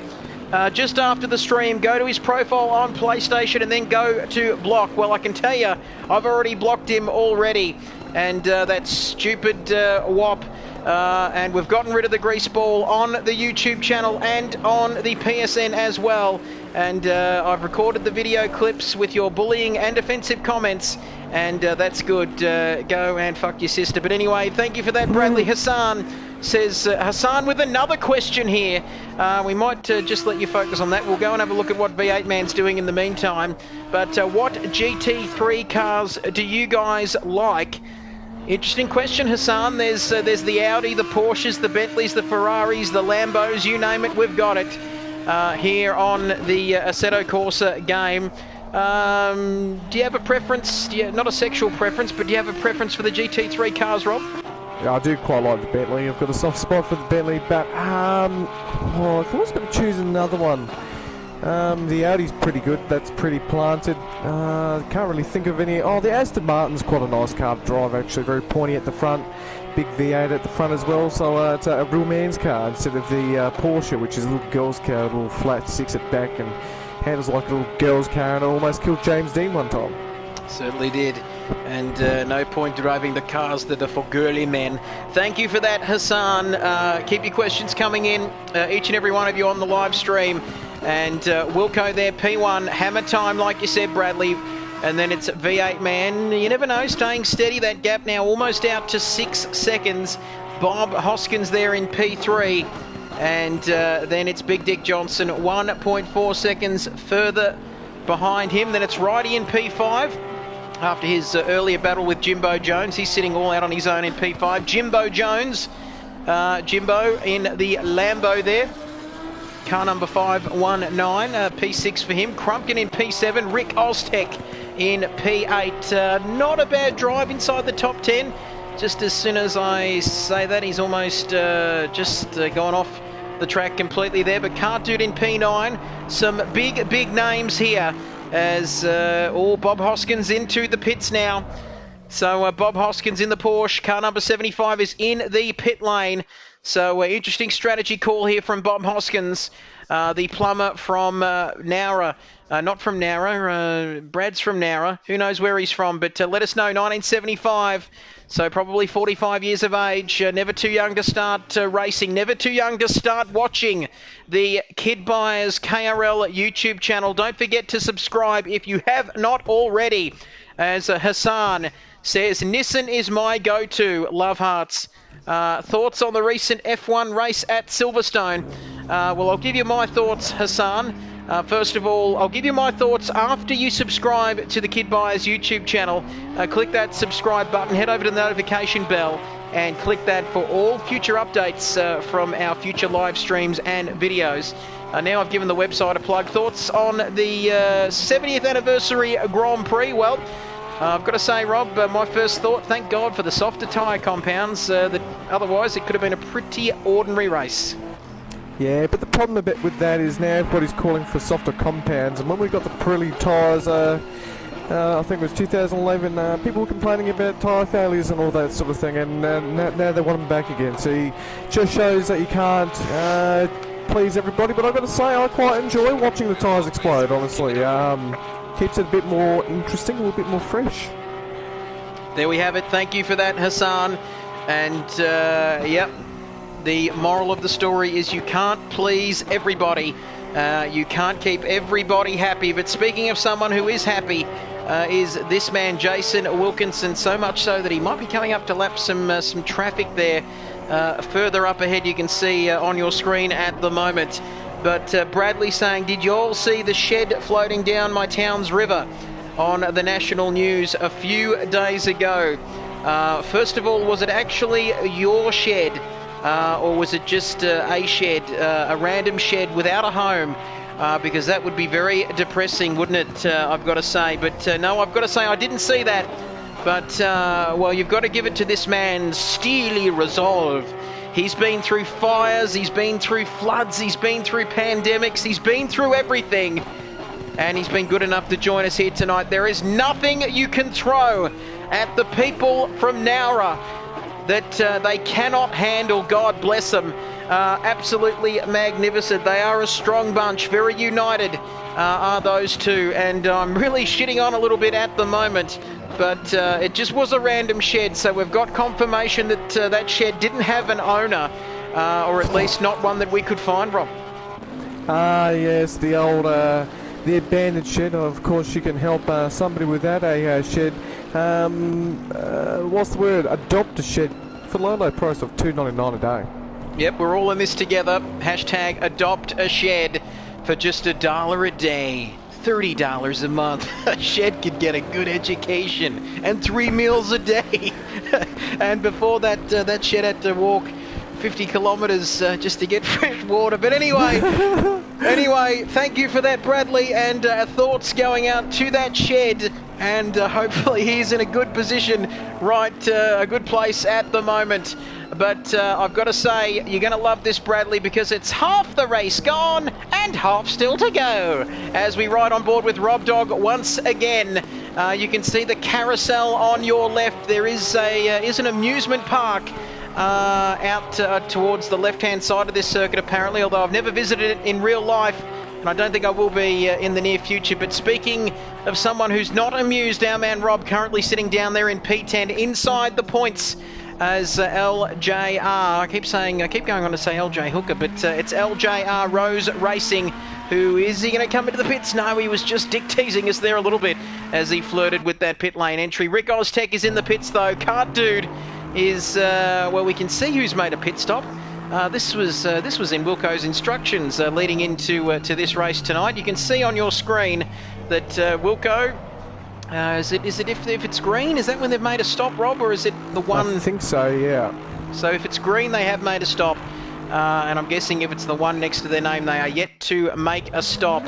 Just after the stream, go to his profile on PlayStation and then go to block. Well, I can tell you, I've already blocked him already. And that stupid wop And we've gotten rid of the grease ball on the YouTube channel and on the PSN as well. And I've recorded the video clips with your bullying and offensive comments, and that's good. Go and fuck your sister. But anyway, thank you for that, Bradley. Hassan says, Hassan with another question here. We might just let you focus on that. We'll go and have a look at what V8 Man's doing in the meantime. But what GT3 cars do you guys like? Interesting question, Hassan. There's the Audi, the Porsches, the Bentleys, the Ferraris, the Lambos, you name it, we've got it here on the Assetto Corsa game. Do you have a preference? Not a sexual preference, but do you have a preference for the GT3 cars, Rob? Yeah, I do quite like the Bentley. I've got a soft spot for the Bentley, but if I was going to choose another one, the Audi's pretty good. That's pretty planted. Can't really think of any. Oh, the Aston Martin's quite a nice car to drive, actually. Very pointy at the front. Big V8 at the front as well. So it's a real man's car instead of the Porsche, which is a little girl's car, a little flat six at back and handles like a little girl's car, and it almost killed James Dean one time. Certainly did. And no point driving the cars that are for girly men. Thank you for that, Hassan. Keep your questions coming in, each and every one of you on the live stream. And Wilco there, P1, hammer time, like you said, Bradley. And then it's V8 Man. You never know, staying steady. That gap now almost out to 6 seconds. Bob Hoskins there in P3. And then it's Big Dick Johnson, 1.4 seconds further behind him. Then it's Righty in P5. After his earlier battle with Jimbo Jones, he's sitting all out on his own in P5. Jimbo Jones, Jimbo in the Lambo there. Car number 519, P6 for him. Crumpkin in P7, Rick Oztek in P8. Not a bad drive inside the top 10. Just as soon as I say that, he's almost just gone off the track completely there. But Car Dude in P9. Some big names here as Bob Hoskins into the pits now. So Bob Hoskins in the Porsche. Car number 75 is in the pit lane. So interesting strategy call here from Bob Hoskins, the plumber from Nowra. Not from Nowra, Brad's from Nowra. Who knows where he's from, but let us know. 1975, so probably 45 years of age. Never too young to start racing. Never too young to start watching the Kid Buyers KRL YouTube channel. Don't forget to subscribe if you have not already. As Hassan says, Nissan is my go-to. Love hearts. Thoughts on the recent F1 race at Silverstone? Well, I'll give you my thoughts, Hassan. First of all, I'll give you my thoughts after you subscribe to the Kid Buyers YouTube channel. Click that subscribe button, head over to the notification bell, and click that for all future updates from our future live streams and videos. Now I've given the website a plug. Thoughts on the 70th anniversary Grand Prix? Well, I've got to say, Rob, my first thought, thank God for the softer tyre compounds, that otherwise it could have been a pretty ordinary race. Yeah, but the problem a bit with that is now everybody's calling for softer compounds, and when we got the Pirelli tyres, I think it was 2011, people were complaining about tyre failures and all that sort of thing, and now they want them back again. So it just shows that you can't please everybody, but I've got to say I quite enjoy watching the tyres explode, honestly. Keeps it a bit more interesting, a little bit more fresh. There we have it. Thank you for that, Hassan. And, yep, the moral of the story is you can't please everybody. You can't keep everybody happy. But speaking of someone who is happy, is this man, Jason Wilkinson, so much so that he might be coming up to lap some traffic there. Further up ahead, you can see on your screen at the moment. But Bradley saying, did you all see the shed floating down my town's river on the national news a few days ago? First of all, was it actually your shed? Or was it just a shed, a random shed without a home? Because that would be very depressing, wouldn't it, I've got to say. But no, I've got to say I didn't see that. But, well, you've got to give it to this man's steely resolve. He's been through fires, he's been through floods, he's been through pandemics, he's been through everything. And he's been good enough to join us here tonight. There is nothing you can throw at the people from Nowra that they cannot handle. God bless them. Absolutely magnificent. They are a strong bunch, very united are those two. And I'm really shitting on a little bit at the moment. but it just was a random shed, so we've got confirmation that that shed didn't have an owner, or at least not one that we could find, Rob. Yes, the old, the abandoned shed. Of course, you can help somebody with that, a shed. What's the word? Adopt a shed for low price of $2.99 a day. Yep, we're all in this together. Hashtag adopt a shed for just $1 a day. $30 a month. A shed could get a good education and 3 meals a day. And before that, that shed had to walk 50 kilometres just to get fresh water. But anyway, thank you for that, Bradley, and thoughts going out to that shed. And hopefully he's in a good position, a good place at the moment. But I've got to say, you're going to love this, Bradley, because it's half the race gone and half still to go. As we ride on board with Rob Dogg once again, you can see the carousel on your left. There is an amusement park out towards the left-hand side of this circuit, apparently, although I've never visited it in real life, and I don't think I will be in the near future. But speaking of someone who's not amused, our man Rob currently sitting down there in P10 inside the points as LJR, I keep going on to say LJ Hooker, but it's LJR Rose Racing. Who is he going to come into the pits? No, he was just dick teasing us there a little bit as he flirted with that pit lane entry. Rick Oztech is in the pits though. Kart Dude is, well, we can see who's made a pit stop. This was in Wilco's instructions leading into to this race tonight. You can see on your screen that Wilco, is it if it's green? Is that when they've made a stop, Rob, or is it the one? I think so, yeah. So if it's green, they have made a stop, and I'm guessing if it's the one next to their name, they are yet to make a stop.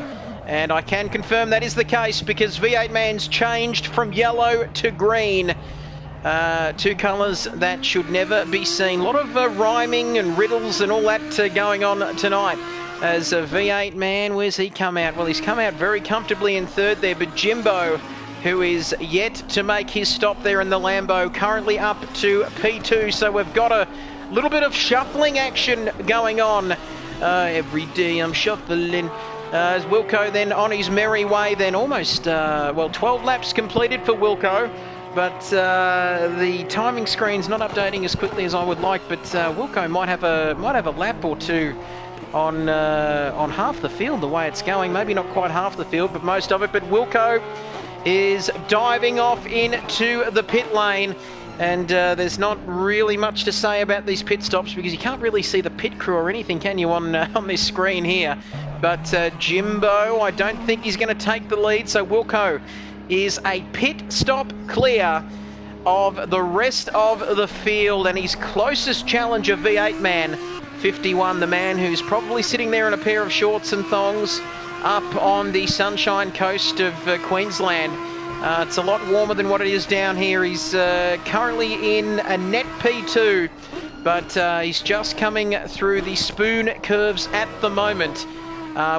And I can confirm that is the case because V8 Man's changed from yellow to green. Two colours that should never be seen. A lot of rhyming and riddles and all that going on tonight. As a V8 Man, where's he come out? Well, he's come out very comfortably in third there, but Jimbo, who is yet to make his stop there in the Lambo, currently up to P2. So we've got a little bit of shuffling action going on. Every day I'm shuffling. As Wilco then on his merry way, then almost, 12 laps completed for Wilco. But the timing screen's not updating as quickly as I would like. But Wilco might have a lap or two on half the field the way it's going. Maybe not quite half the field, but most of it. But Wilco is diving off into the pit lane. And there's not really much to say about these pit stops because you can't really see the pit crew or anything, can you, on this screen here? But Jimbo, I don't think he's going to take the lead. So Wilco is a pit stop clear of the rest of the field, and his closest challenger, V8 Man, 51, the man who's probably sitting there in a pair of shorts and thongs up on the Sunshine Coast of Queensland. It's a lot warmer than what it is down here. He's currently in a net P2, but he's just coming through the spoon curves at the moment,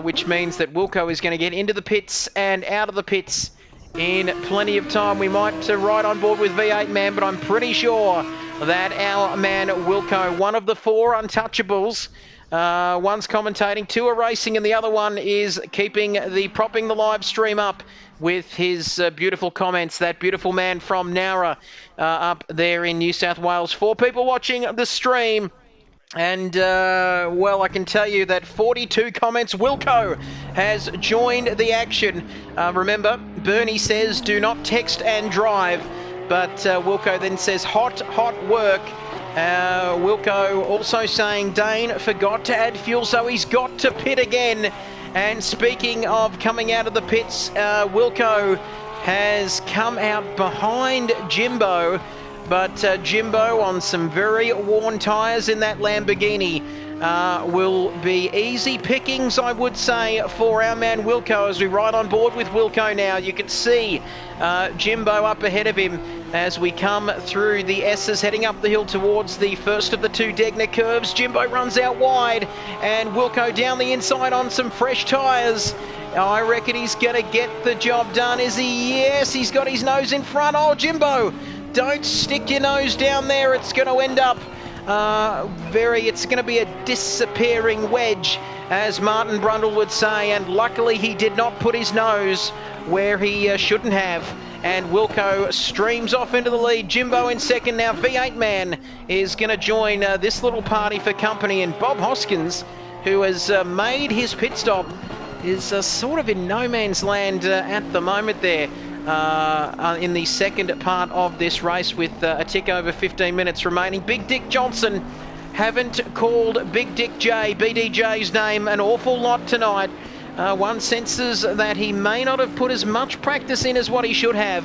which means that Wilco is going to get into the pits and out of the pits in plenty of time. We might ride on board with V8 Man, but I'm pretty sure that our man Wilco, one of the four untouchables, one's commentating, two are racing, and the other one is propping the live stream up with his beautiful comments. That beautiful man from Nowra up there in New South Wales. 4 people watching the stream. And, I can tell you that 42 comments. Wilco has joined the action. Remember, Bernie says, do not text and drive. But Wilco then says, hot work. Wilco also saying, Dane forgot to add fuel, so he's got to pit again. And speaking of coming out of the pits, Wilco has come out behind Jimbo. But Jimbo, on some very worn tyres in that Lamborghini, will be easy pickings, I would say, for our man Wilco as we ride on board with Wilco now. You can see Jimbo up ahead of him as we come through the S's heading up the hill towards the first of the two Degner curves. Jimbo runs out wide and Wilco down the inside on some fresh tyres. I reckon he's going to get the job done. Is he? Yes, he's got his nose in front. Oh, Jimbo, don't stick your nose down there. It's going to end up it's going to be a disappearing wedge, as Martin Brundle would say, and luckily he did not put his nose where he shouldn't have. and Wilco streams off into the lead. Jimbo in second now. V8 Man is going to join this little party for company, and Bob Hoskins, who has made his pit stop, is sort of in no man's land at the moment there in the second part of this race with a tick over 15 minutes remaining. Big Dick Johnson, haven't called Big Dick J, BDJ's name, an awful lot tonight. One senses that he may not have put as much practice in as what he should have.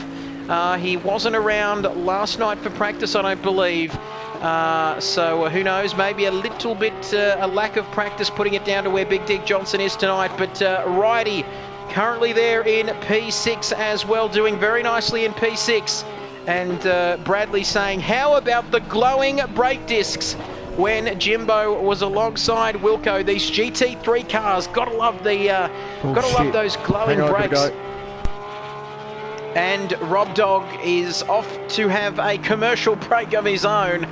He wasn't around last night for practice, I don't believe. So who knows, maybe a little bit a lack of practice putting it down to where Big Dick Johnson is tonight. But Righty currently there in P6 as well, doing very nicely in P6. And Bradley saying, how about the glowing brake discs when Jimbo was alongside Wilco? These GT3 cars, gotta love the love those glowing brakes. And Rob Dogg is off to have a commercial break of his own.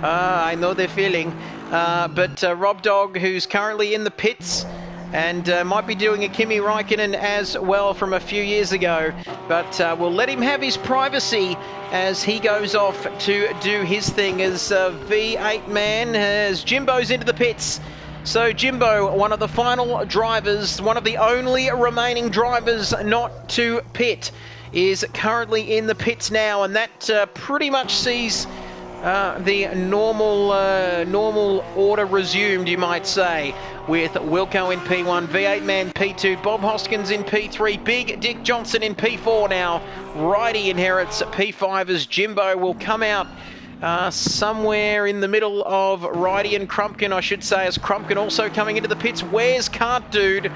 I know they're feeling. But Rob Dogg, who's currently in the pits, and might be doing a Kimi Räikkönen as well from a few years ago. But we'll let him have his privacy as he goes off to do his thing as V8 Man, as Jimbo's into the pits. So Jimbo, one of the final drivers, one of the only remaining drivers not to pit, is currently in the pits now, and that pretty much sees the normal order resumed, you might say, with Wilco in P1, V8 Man P2, Bob Hoskins in P3, Big Dick Johnson in P4 now. Righty inherits P5 as Jimbo will come out somewhere in the middle of Righty and Crumpkin, I should say, as Crumpkin also coming into the pits. Where's Kart Dude?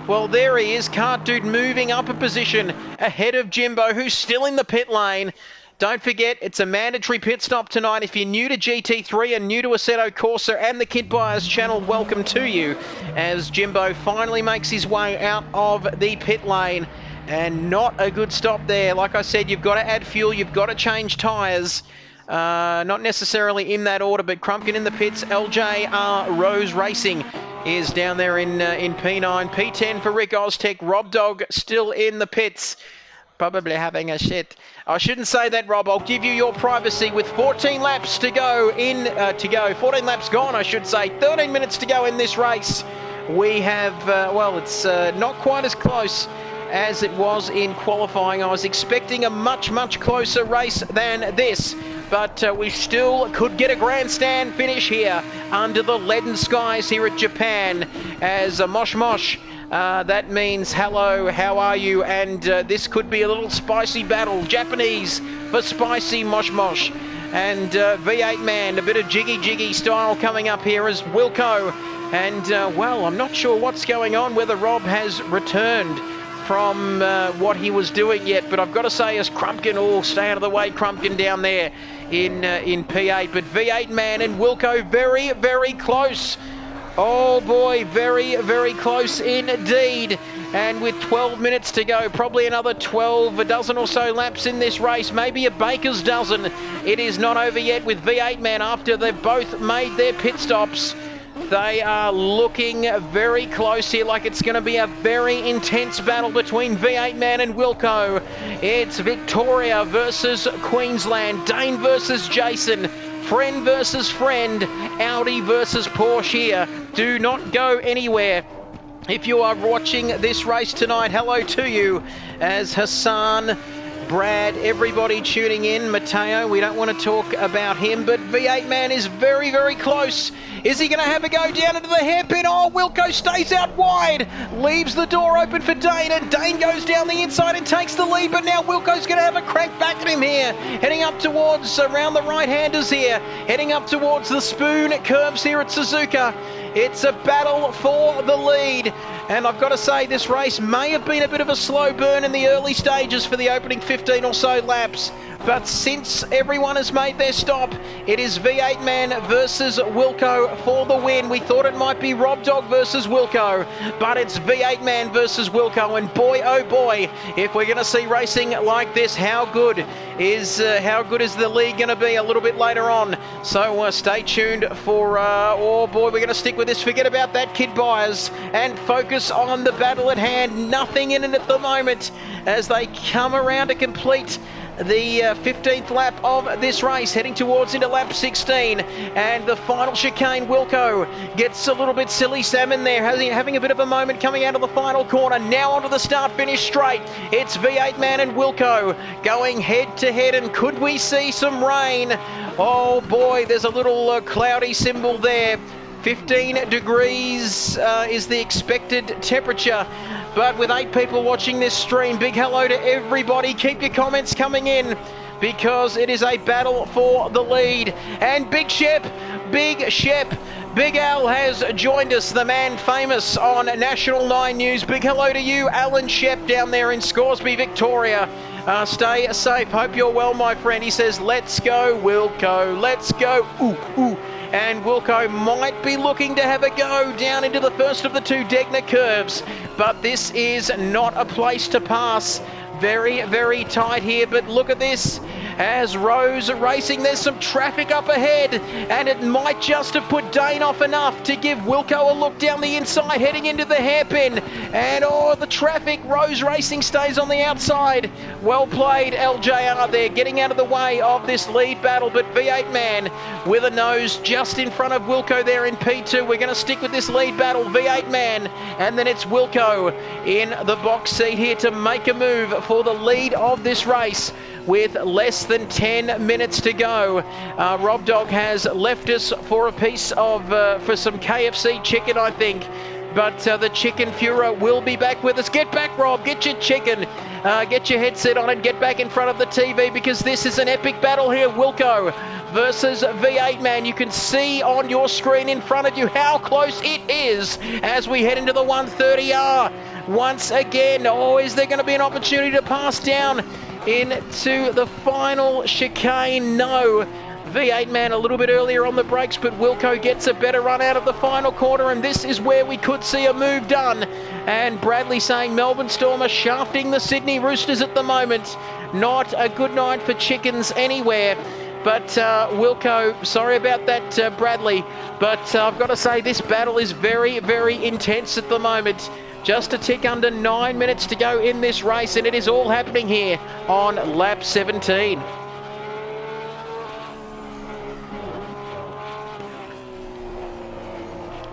Well, there he is, Kart Dude moving up a position ahead of Jimbo, who's still in the pit lane. Don't forget, it's a mandatory pit stop tonight. If you're new to GT3 and new to Assetto Corsa and the Kid Buyers channel, welcome to you, as Jimbo finally makes his way out of the pit lane. And not a good stop there. Like I said, you've got to add fuel, you've got to change tyres. Not necessarily in that order, but Crumpkin in the pits. LJR Rose Racing is down there in P9. P10 for Rick Oztech. Rob Dogg still in the pits, probably having a shit. I shouldn't say that, Rob. I'll give you your privacy with 14 laps to go 14 laps gone, I should say. 13 minutes to go in this race. We have, well, it's not quite as close as it was in qualifying. I was expecting a much, much closer race than this, but we still could get a grandstand finish here under the leaden skies here at Japan, as Mosh Mosh, that means hello, how are you? And this could be a little spicy battle. Japanese for spicy Mosh Mosh. And V8 Man, a bit of jiggy style coming up here as Wilco. And, well, I'm not sure what's going on, whether Rob has returned from what he was doing yet, but I've got to say, as Crumpkin, oh, stay out of the way, Crumpkin down there in P8. But V8 Man and Wilco very, very close. Oh boy, very, very close indeed. And with 12 minutes to go, probably another 12, a dozen or so laps in this race, maybe a baker's dozen. It is not over yet with V8 Man after they've both made their pit stops. They are looking very close here, like it's going to be a very intense battle between V8 Man and Wilco. It's Victoria versus Queensland, Dane versus Jason, friend versus friend, Audi versus Porsche here. Do not go anywhere. If you are watching this race tonight, hello to you, as Hassan, Brad, everybody tuning in. Mateo, we don't want to talk about him, but V8 Man is very, very close. Is he going to have a go down into the hairpin? Oh, Wilco stays out wide, leaves the door open for Dane, and Dane goes down the inside and takes the lead, but now Wilco's going to have a crank back at him here, heading up towards, around the right-handers here, heading up towards the spoon curves here at Suzuka. It's a battle for the lead, and I've got to say, this race may have been a bit of a slow burn in the early stages for the opening 15 or so laps, but since everyone has made their stop, it is V8 Man versus Wilco for the win. We thought it might be Rob Dogg versus Wilco, but it's V8 Man versus Wilco, and boy, oh boy, if we're going to see racing like this, how good is the lead going to be a little bit later on? So stay tuned for, oh boy, we're going to stick with this. Forget about that, Kid Buyers, and focus focus on the battle at hand. Nothing in it at the moment as they come around to complete the 15th lap of this race, heading towards into lap 16, and the final chicane. Wilco gets a little bit silly salmon there, having a bit of a moment coming out of the final corner. Now onto the start-finish straight. It's V8 Man and Wilco going head-to-head, and could we see some rain? Oh boy, there's a little cloudy symbol there. 15 degrees is the expected temperature. But with 8 people watching this stream, big hello to everybody. Keep your comments coming in because it is a battle for the lead. And Big Al has joined us, the man famous on National 9 News. Big hello to you, Alan Shep, down there in Scoresby, Victoria. Stay safe. Hope you're well, my friend. He says, let's go, Wilco. Let's go. Ooh, ooh. And Wilco might be looking to have a go down into the first of the 2 Degner curves. But this is not a place to pass. Very, very tight here. But look at this. As Rose racing, there's some traffic up ahead. And it might just have put Dane off enough to give Wilco a look down the inside, heading into the hairpin. And oh, the traffic. Rose Racing stays on the outside. Well played, LJR there, getting out of the way of this lead battle. But V8 Man with a nose just in front of Wilco there in P2. We're going to stick with this lead battle. V8 Man, and then it's Wilco in the box seat here to make a move for the lead of this race with less than 10 minutes to go. Rob Dogg has left us for a piece of, for some KFC chicken, I think. But the Chicken Führer will be back with us. Get back, Rob. Get your chicken. Get your headset on and get back in front of the TV because this is an epic battle here. Wilco versus V8 Man. You can see on your screen in front of you how close it is as we head into the 130R. Once again, oh, is there going to be an opportunity to pass down into the final chicane? No. V8 Man a little bit earlier on the brakes, but Wilco gets a better run out of the final quarter, and this is where we could see a move done. And Bradley saying Melbourne Storm are shafting the Sydney Roosters at the moment. Not a good night for chickens anywhere. But Wilco, sorry about that, Bradley. But I've got to say this battle is very, very intense at the moment. Just a tick under 9 minutes to go in this race, and it is all happening here on lap 17.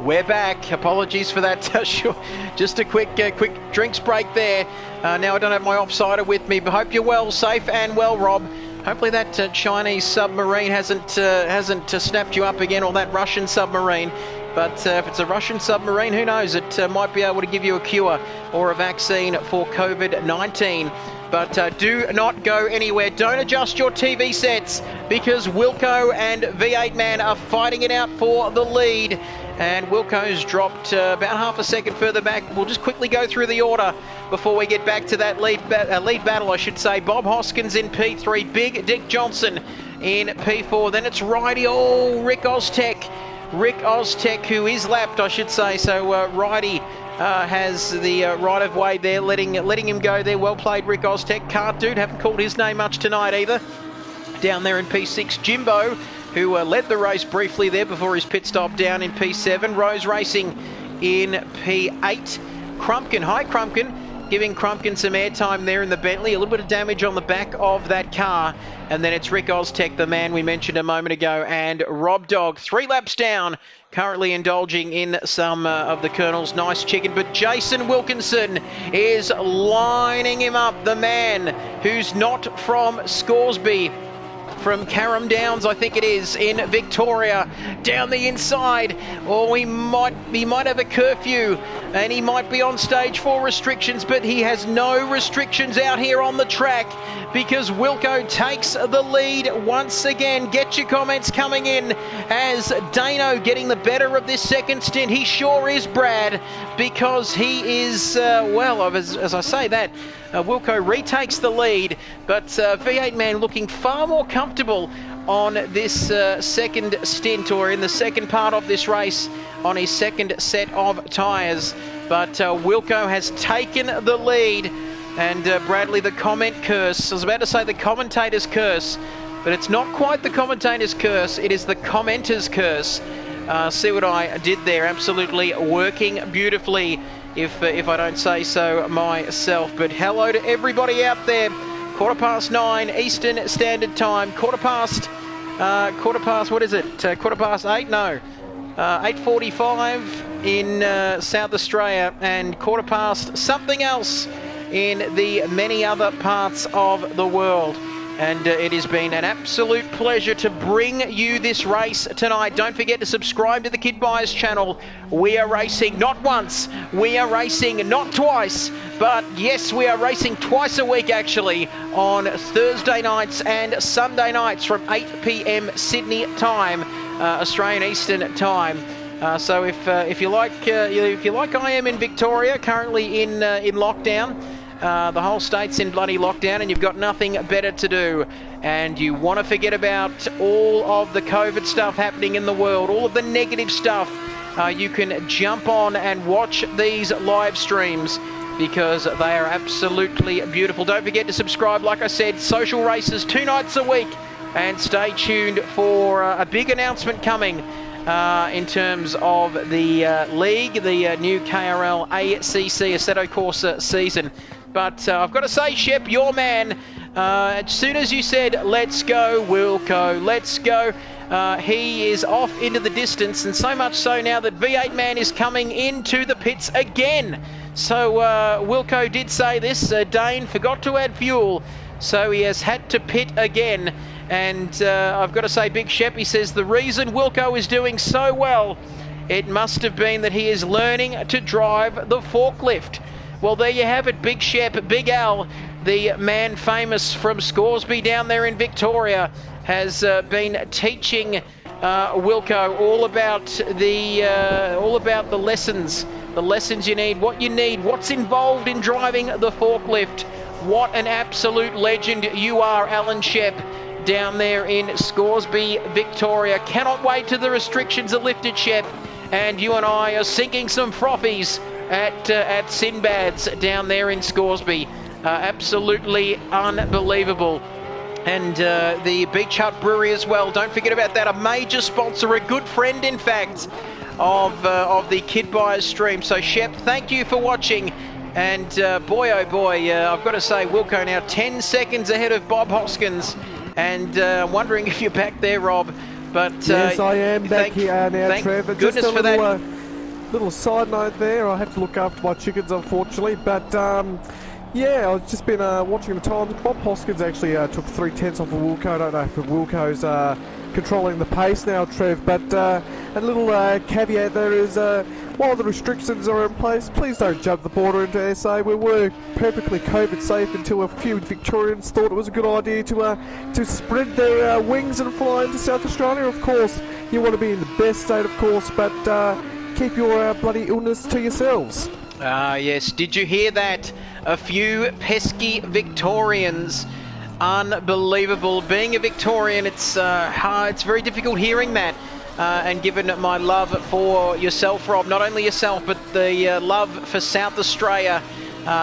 We're back. Apologies for that. Just a quick drinks break there. Now I don't have my offsider with me, but hope you're well, safe and well, Rob. Hopefully that Chinese submarine hasn't snapped you up again, or that Russian submarine. But if it's a Russian submarine, who knows? It might be able to give you a cure or a vaccine for COVID-19. But do not go anywhere. Don't adjust your TV sets because Wilco and V8 Man are fighting it out for the lead. And Wilco's dropped about half a second further back. We'll just quickly go through the order before we get back to that lead battle, I should say. Bob Hoskins in P3, Big Dick Johnson in P4. Then it's Righty, Rick Oztech, who is lapped, I should say. So Righty has the right of way there, letting him go there. Well played, Rick Oztech. Cart Dude, haven't called his name much tonight either. Down there in P6, Jimbo, who led the race briefly there before his pit stop, down in P7. Rose Racing in P8. Crumpkin, hi Crumpkin, giving Crumpkin some airtime there in the Bentley. A little bit of damage on the back of that car. And then it's Rick Oztech, the man we mentioned a moment ago, and Rob Dogg, 3 laps down, currently indulging in some of the Colonel's nice chicken. But Jason Wilkinson is lining him up, the man who's not from Scoresby, from Carrum Downs, I think it is, in Victoria, down the inside. Or he might have a curfew and he might be on stage 4 restrictions, but he has no restrictions out here on the track because Wilco takes the lead once again. Get your comments coming in as Dano getting the better of this second stint. He sure is, Brad, because he is, as I say that, Wilco retakes the lead, but V8 Man looking far more comfortable on this second stint, or in the second part of this race, on his second set of tyres. But Wilco has taken the lead, and Bradley, the comment curse. I was about to say the commentator's curse, but it's not quite the commentator's curse, it is the commenter's curse. See what I did there? Absolutely working beautifully if I don't say so myself. But hello to everybody out there. 9:15 Eastern Standard Time. Quarter past, what is it? 8:15? No. 8:45 in South Australia, and 15:15 something else in the many other parts of the world. And it has been an absolute pleasure to bring you this race tonight. Don't forget to subscribe to the Kid Buyers channel. We are racing not once, we are racing not twice, but yes, we are racing twice a week actually, on Thursday nights and Sunday nights from 8 p.m. Sydney time, Australian Eastern time. So if you like I am in Victoria, currently in lockdown. The whole state's in bloody lockdown, and you've got nothing better to do, and you want to forget about all of the COVID stuff happening in the world, all of the negative stuff, you can jump on and watch these live streams because they are absolutely beautiful. Don't forget to subscribe. Like I said, social races 2 nights a week, and stay tuned for a big announcement coming in terms of the league, the new KRL ACC Assetto Corsa season. But I've got to say, Shep, your man, as soon as you said, let's go, Wilco, let's go, he is off into the distance, and so much so now that V8 Man is coming into the pits again. So Wilco did say this, Dane forgot to add fuel, so he has had to pit again. And I've got to say, Big Shep, he says the reason Wilco is doing so well, it must have been that he is learning to drive the forklift. Well, there you have it, Big Shep. Big Al, the man famous from Scoresby down there in Victoria, has been teaching Wilco all about the lessons you need, what's involved in driving the forklift. What an absolute legend you are, Alan Shep, down there in Scoresby, Victoria. Cannot wait till the restrictions are lifted, Shep, and you and I are sinking some frothies at Sinbad's down there in Scoresby. Absolutely unbelievable. And the Beach Hut Brewery as well. Don't forget about that. A major sponsor, a good friend, in fact, of the Kid Buyers stream. So, Shep, thank you for watching. And boy, oh boy, I've got to say, Wilco now 10 seconds ahead of Bob Hoskins. And I'm wondering if you're back there, Rob. But yes, I am back here now, thank Trevor. Goodness just a for little, that. Little side note there. I have to look after my chickens, unfortunately. But yeah, I've just been watching the times. Bob Hoskins actually took 3/10 off of Wilco. I don't know if Wilco's controlling the pace now, Trev. But a little caveat there is, while the restrictions are in place, please don't jump the border into SA. We were perfectly COVID safe until a few Victorians thought it was a good idea to spread their wings and fly into South Australia. Of course, you want to be in the best state, of course, but keep your bloody illness to yourselves. Yes, did you hear that? A few pesky Victorians. Unbelievable. Being a Victorian, it's very difficult hearing that. And given my love for yourself, Rob, not only yourself, but the love for South Australia,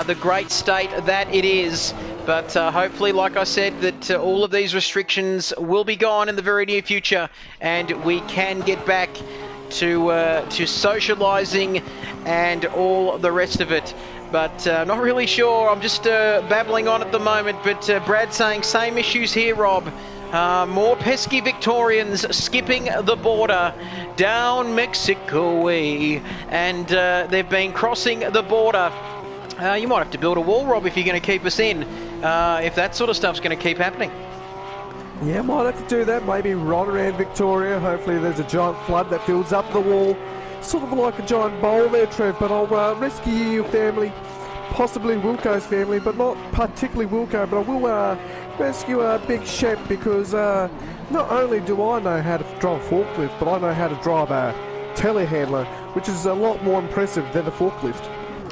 the great state that it is. But hopefully, like I said, that all of these restrictions will be gone in the very near future, and we can get back to socialising and all the rest of it. But not really sure. I'm just babbling on at the moment. But Brad saying same issues here, Rob. More pesky Victorians skipping the border down Mexico way, and they've been crossing the border. You might have to build a wall, Rob, if you're going to keep us in, if that sort of stuff's going to keep happening. Yeah, might have to do that. Maybe right around Victoria. Hopefully there's a giant flood that fills up the wall. Sort of like a giant bowl there, Trev. But I'll rescue your family, possibly Wilco's family, but not particularly Wilco. But I will rescue Big Shep, because not only do I know how to drive a forklift, but I know how to drive a telehandler, which is a lot more impressive than a forklift.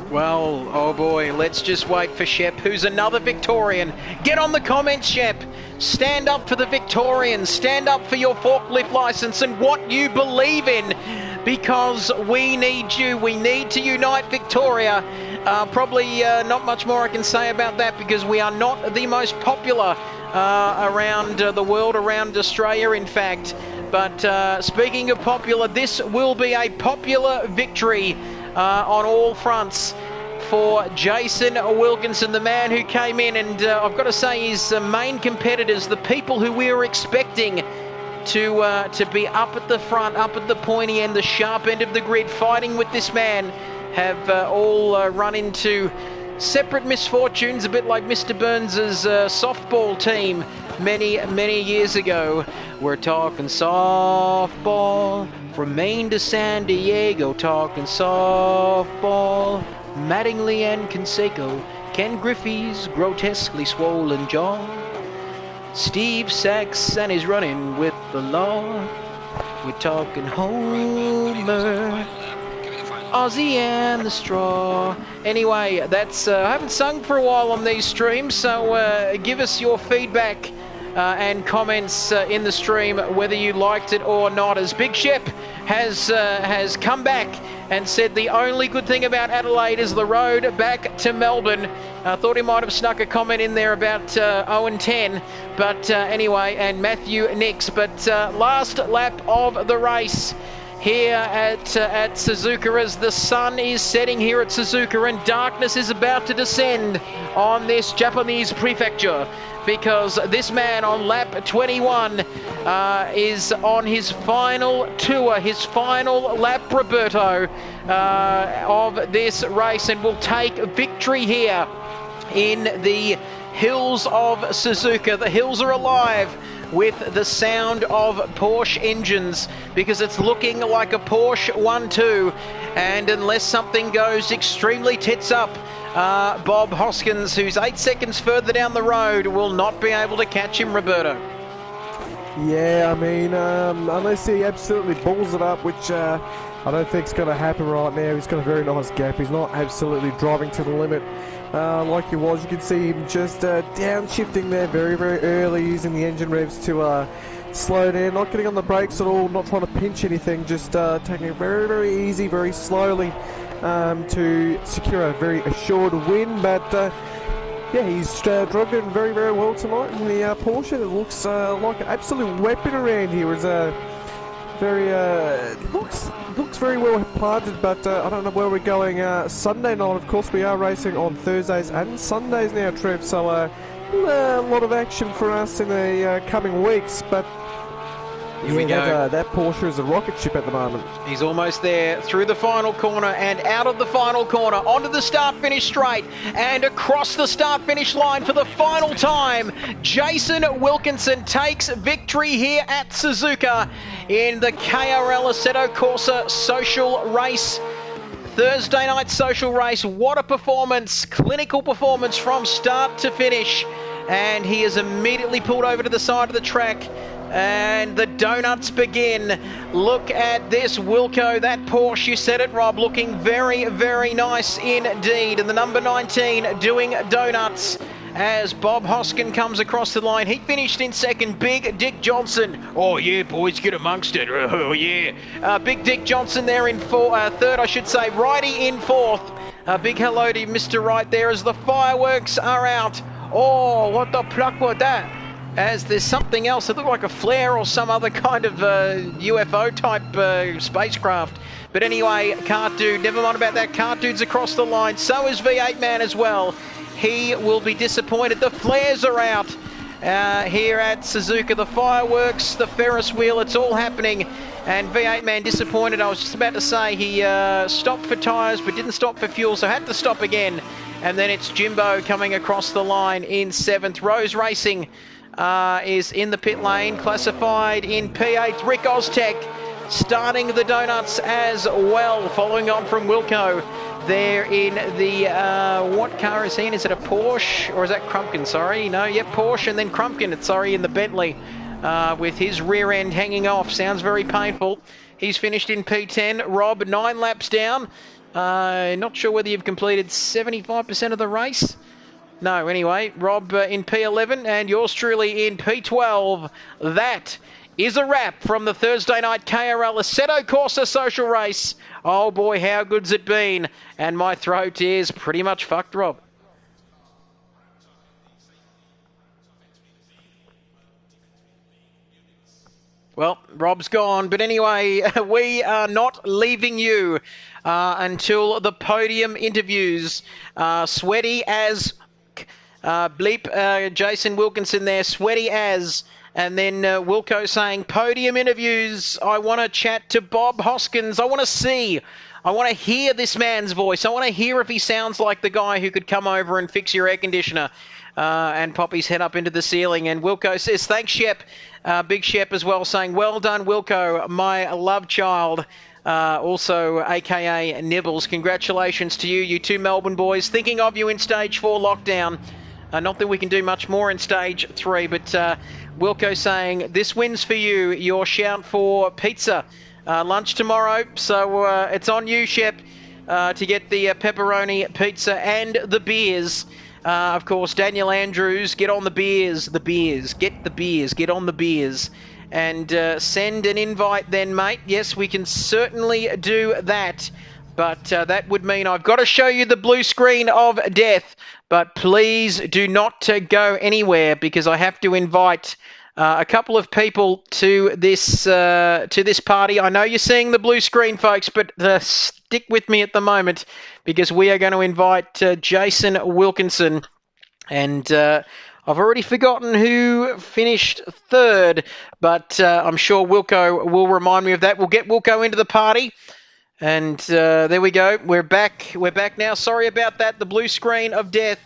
Well, oh boy, let's just wait for Shep, who's another Victorian. Get on the comments, Shep. Stand up for the Victorians. Stand up for your forklift licence and what you believe in, because we need you. We need to unite Victoria. Probably not much more I can say about that, because we are not the most popular around the world, around Australia, in fact. But speaking of popular, this will be a popular victory on all fronts for Jason Wilkinson, the man who came in, and I've got to say his main competitors, the people who we were expecting to be up at the front, up at the pointy end, the sharp end of the grid, fighting with this man, have all run into separate misfortunes, a bit like Mr. Burns's softball team many years ago. We're talking softball from Maine to San Diego, talking softball, Mattingly and Canseco, Ken Griffey's grotesquely swollen jaw, Steve Sachs and his running with the law. We're talking Homer, Ozzy and the straw. Anyway, that's I haven't sung for a while on these streams, so give us your feedback and comments in the stream whether you liked it or not, as Big Shep has come back and said the only good thing about Adelaide is the road back to Melbourne. I thought he might have snuck a comment in there about 0-10, but anyway, and Matthew Nix. But last lap of the race here at Suzuka, as the sun is setting here at Suzuka and darkness is about to descend on this Japanese prefecture, because this man on lap 21 is on his final tour, his final lap, Roberto, of this race, and will take victory here in the hills of Suzuka. The hills are alive with the sound of Porsche engines, because it's looking like a Porsche 1-2, and unless something goes extremely tits up, Bob Hoskins, who's 8 seconds further down the road, will not be able to catch him, Roberto. Yeah, I mean, unless he absolutely balls it up, which I don't think is going to happen right now. He's got a very nice gap. He's not absolutely driving to the limit like he was. You can see him just downshifting there very early, using the engine revs to slow down, not getting on the brakes at all, not trying to pinch anything, just taking it very easy, very slowly to secure a very assured win. But yeah, he's drugged in very well tonight in the Porsche. It looks like an absolute weapon around here. It's very looks very well planted, but I don't know where we're going Sunday night. Of course, we are racing on Thursdays and Sundays now, Trev, so a lot of action for us in the coming weeks. But here we go. That Porsche is a rocket ship at the moment. He's almost there, through the final corner and out of the final corner, onto the start-finish straight and across the start-finish line for the final time. Jason Wilkinson takes victory here at Suzuka in the KRL Assetto Corsa social race. Thursday night social race. What a performance, clinical performance from start to finish. And he is immediately pulled over to the side of the track, and the donuts begin. Look at this Wilco, that Porsche, you said it, Rob, looking very nice indeed. And the number 19 doing donuts as Bob Hoskin comes across the line. He finished in second. Big Dick Johnson. Oh yeah, boys, get amongst it. Oh yeah. Big Dick Johnson there in third, I should say. Righty in fourth. Big hello to Mr. Right there as the fireworks are out. Oh, what the pluck was that? As there's something else that looked like a flare or some other kind of UFO type spacecraft. But anyway, Kart Dude, never mind about that. Kart Dude's across the line. So is V8 Man as well. He will be disappointed. The flares are out here at Suzuka. The fireworks, the Ferris wheel, it's all happening. And V8 Man disappointed. I was just about to say he stopped for tyres but didn't stop for fuel, so had to stop again. And then it's Jimbo coming across the line in seventh. Rose Racing is in the pit lane, classified in P8. Rick Oztech starting the donuts as well, following on from Wilco there in the, what car is he in? Is it a Porsche or is that Crumpkin? Sorry, no, yep, Porsche and then Crumpkin, sorry, in the Bentley with his rear end hanging off. Sounds very painful. He's finished in P10. Rob, 9 laps down. Not sure whether you've completed 75% of the race. No, anyway, Rob in P11 and yours truly in P12. That is a wrap from the Thursday night KRL Assetto Corsa social race. Oh boy, how good's it been? And my throat is pretty much fucked, Rob. Well, Rob's gone, but anyway, we are not leaving you until the podium interviews. Sweaty as bleep, Jason Wilkinson there, sweaty as, and then Wilco saying podium interviews. I want to chat to Bob Hoskins. I want to hear this man's voice. I want to hear if he sounds like the guy who could come over and fix your air conditioner and pop his head up into the ceiling. And Wilco says, thanks, Shep. Big Shep as well, saying, well done, Wilco, my love child. Also, a.k.a. Nibbles, congratulations to you two Melbourne boys. Thinking of you in Stage 4 lockdown. Not that we can do much more in Stage 3, but Wilco saying, this wins for you. Your shout for pizza. Lunch tomorrow, so it's on you, Shep, to get the pepperoni pizza and the beers. Of course, Daniel Andrews, get on the beers, get on the beers. And send an invite then, mate. Yes, we can certainly do that. But that would mean I've got to show you the blue screen of death. But please do not go anywhere, because I have to invite a couple of people to this party. I know you're seeing the blue screen, folks, but stick with me at the moment, because we are going to invite Jason Wilkinson. And I've already forgotten who finished third, but I'm sure Wilco will remind me of that. We'll get Wilco into the party. And there we go. We're back. We're back now. Sorry about that. The blue screen of death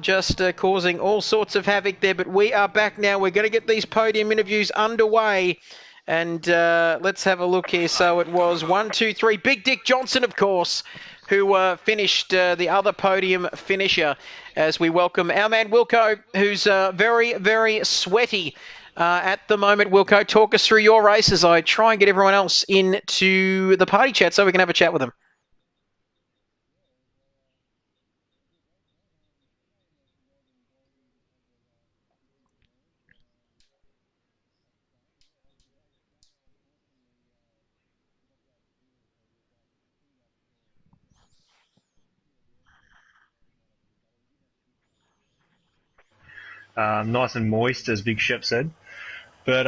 just causing all sorts of havoc there. But we are back now. We're going to get these podium interviews underway. And let's have a look here. So it was 1, 2, 3. Big Dick Johnson, of course, who finished the other podium finisher, as we welcome our man Wilco, who's very, very sweaty at the moment. Wilco, talk us through your race as I try and get everyone else into the party chat so we can have a chat with them. Nice and moist, as Big Shep said. But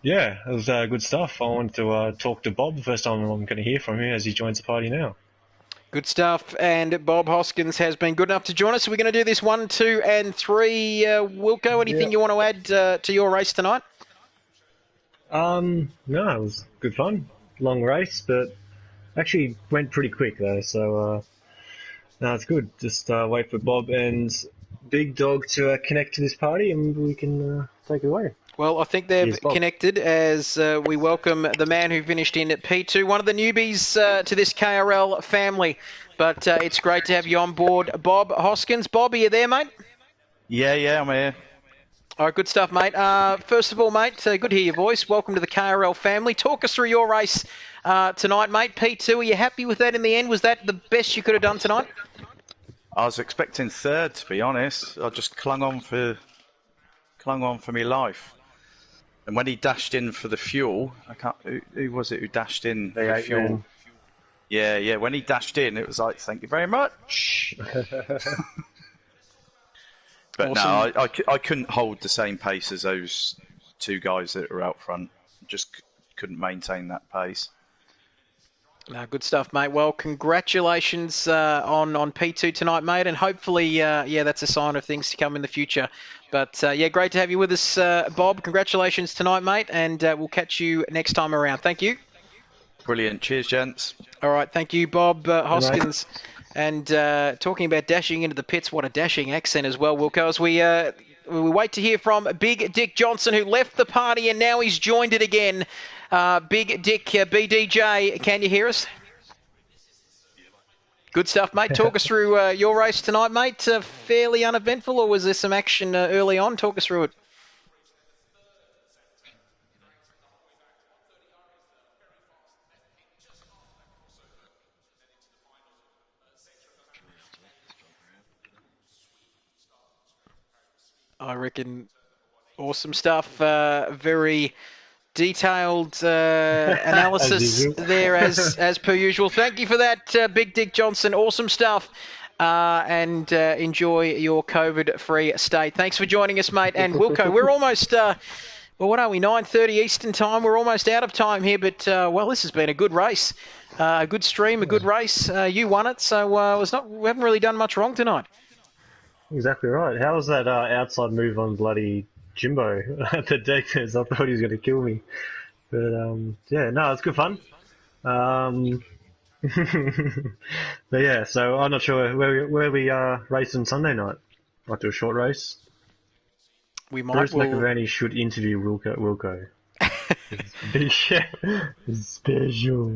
yeah, it was good stuff. I wanted to talk to Bob. The first time I'm going to hear from him as he joins the party now. Good stuff. And Bob Hoskins has been good enough to join us. So we're going to do this 1, 2, and 3. Wilco, anything you want to add to your race tonight? No, it was good fun. Long race, but actually went pretty quick though. So no, it's good. Just wait for Bob and Big Dog to connect to this party, and we can take it away. Well, I think they've connected as we welcome the man who finished in at P2, one of the newbies to this KRL family. But it's great to have you on board, Bob Hoskins. Bob, are you there, mate? Yeah, I'm here. All right, good stuff, mate. First of all, mate, good to hear your voice. Welcome to the KRL family. Talk us through your race tonight, mate. P2, are you happy with that in the end? Was that the best you could have done tonight? I was expecting third, to be honest. I just clung on for my life. And when he dashed in for the fuel, who was it who dashed in for the fuel? Men. Yeah. When he dashed in, it was like, thank you very much. But awesome. No, I couldn't hold the same pace as those two guys that were out front. Just couldn't maintain that pace. No, good stuff, mate. Well, congratulations on P2 tonight, mate, and hopefully, that's a sign of things to come in the future. But, great to have you with us, Bob. Congratulations tonight, mate, and we'll catch you next time around. Thank you. Brilliant. Cheers, gents. All right, thank you, Bob Hoskins. And talking about dashing into the pits, what a dashing accent as well, Wilco, as we wait to hear from Big Dick Johnson, who left the party and now he's joined it again. Big Dick, BDJ, can you hear us? Good stuff, mate. Talk us through your race tonight, mate. Fairly uneventful, or was there some action early on? Talk us through it. I reckon awesome stuff. Very detailed analysis there as per usual. Thank you for that, Big Dick Johnson. Awesome stuff. And enjoy your COVID-free state. Thanks for joining us, mate. And Wilco, we're almost Well, what are we, 9:30 Eastern time? We're almost out of time here, but, well, this has been a good race. A good stream, a good race. You won it, so we haven't really done much wrong tonight. Exactly right. How was that outside move on bloody Jimbo at the deck? I thought he was going to kill me. But, yeah, no, it's good fun. But yeah, so I'm not sure where we race on Sunday night. Might do a short race. We might. Bruce McAvaney should interview Wilco. Special.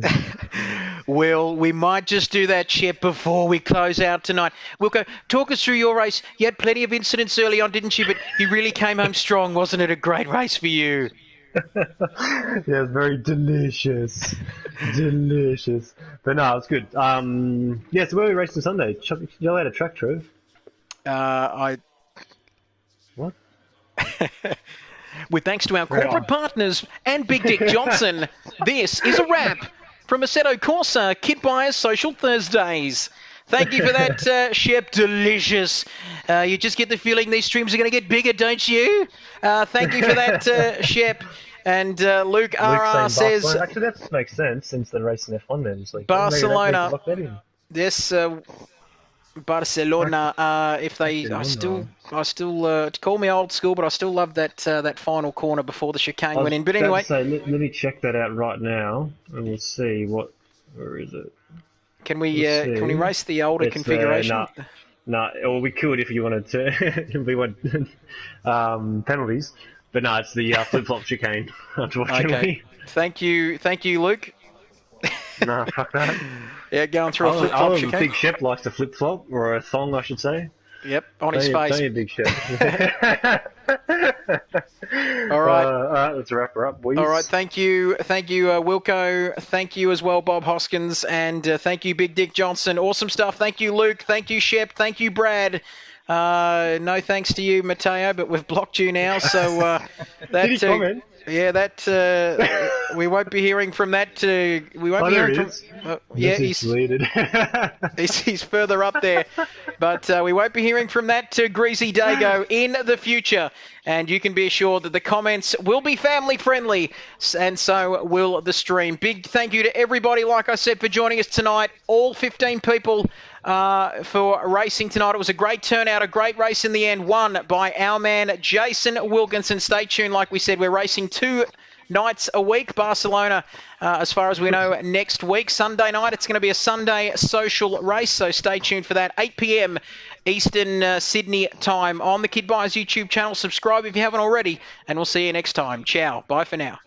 Well, we might just do that, Shep, before we close out tonight. Wilco, talk us through your race. You had plenty of incidents early on, didn't you? But you really came home strong, wasn't it? A great race for you. Yeah, very delicious. Delicious. But no, it's good. Yeah, so where are we racing Sunday? You're allowed a track, Trev. What? With thanks to our corporate partners and Big Dick Johnson, this is a wrap from Assetto Corsa Kit Buyers Social Thursdays. Thank you for that, Shep. Delicious. You just get the feeling these streams are going to get bigger, don't you? Thank you for that, Shep. And Luke RR says... Barcelona. Actually, that makes sense since they're racing F1 then. It's like, Barcelona. Lock that in. Yes, Barcelona. If they... Barcelona. I still call me old school, but I still love that final corner before the chicane went in. But anyway... Let me check that out right now, and we'll see where is it. Can we race the older configuration? No, or we could if you wanted to. If we want penalties. But no, it's the flip-flop chicane, unfortunately. Okay. Thank you, Luke. No, fuck that. Yeah, going through a flip-flop chicane. Big Shep likes to flip-flop, or a thong, I should say. Yep, on his face. Don't you, Big Shep. All right. All right, let's wrap her up, boys. All right, thank you, Wilco. Thank you as well, Bob Hoskins, and thank you, Big Dick Johnson. Awesome stuff. Thank you, Luke. Thank you, Shep. Thank you, Brad. No thanks to you, Matteo, but we've blocked you now, so that. Did he comment? Yeah, that we won't be hearing from that. We won't be hearing from. Yeah, he's deleted. he's further up there, but we won't be hearing from that Greasy Dago in the future. And you can be assured that the comments will be family friendly, and so will the stream. Big thank you to everybody, like I said, for joining us tonight. All 15 people for racing tonight. It was a great turnout, a great race in the end, won by our man Jason Wilkinson. Stay tuned. Like we said, we're racing 2 nights a week. Barcelona, as far as we know, next week. Sunday night, it's going to be a Sunday social race, so stay tuned for that. 8 p.m. Eastern Sydney time on the Kid Buyers YouTube channel. Subscribe if you haven't already, and we'll see you next time. Ciao. Bye for now.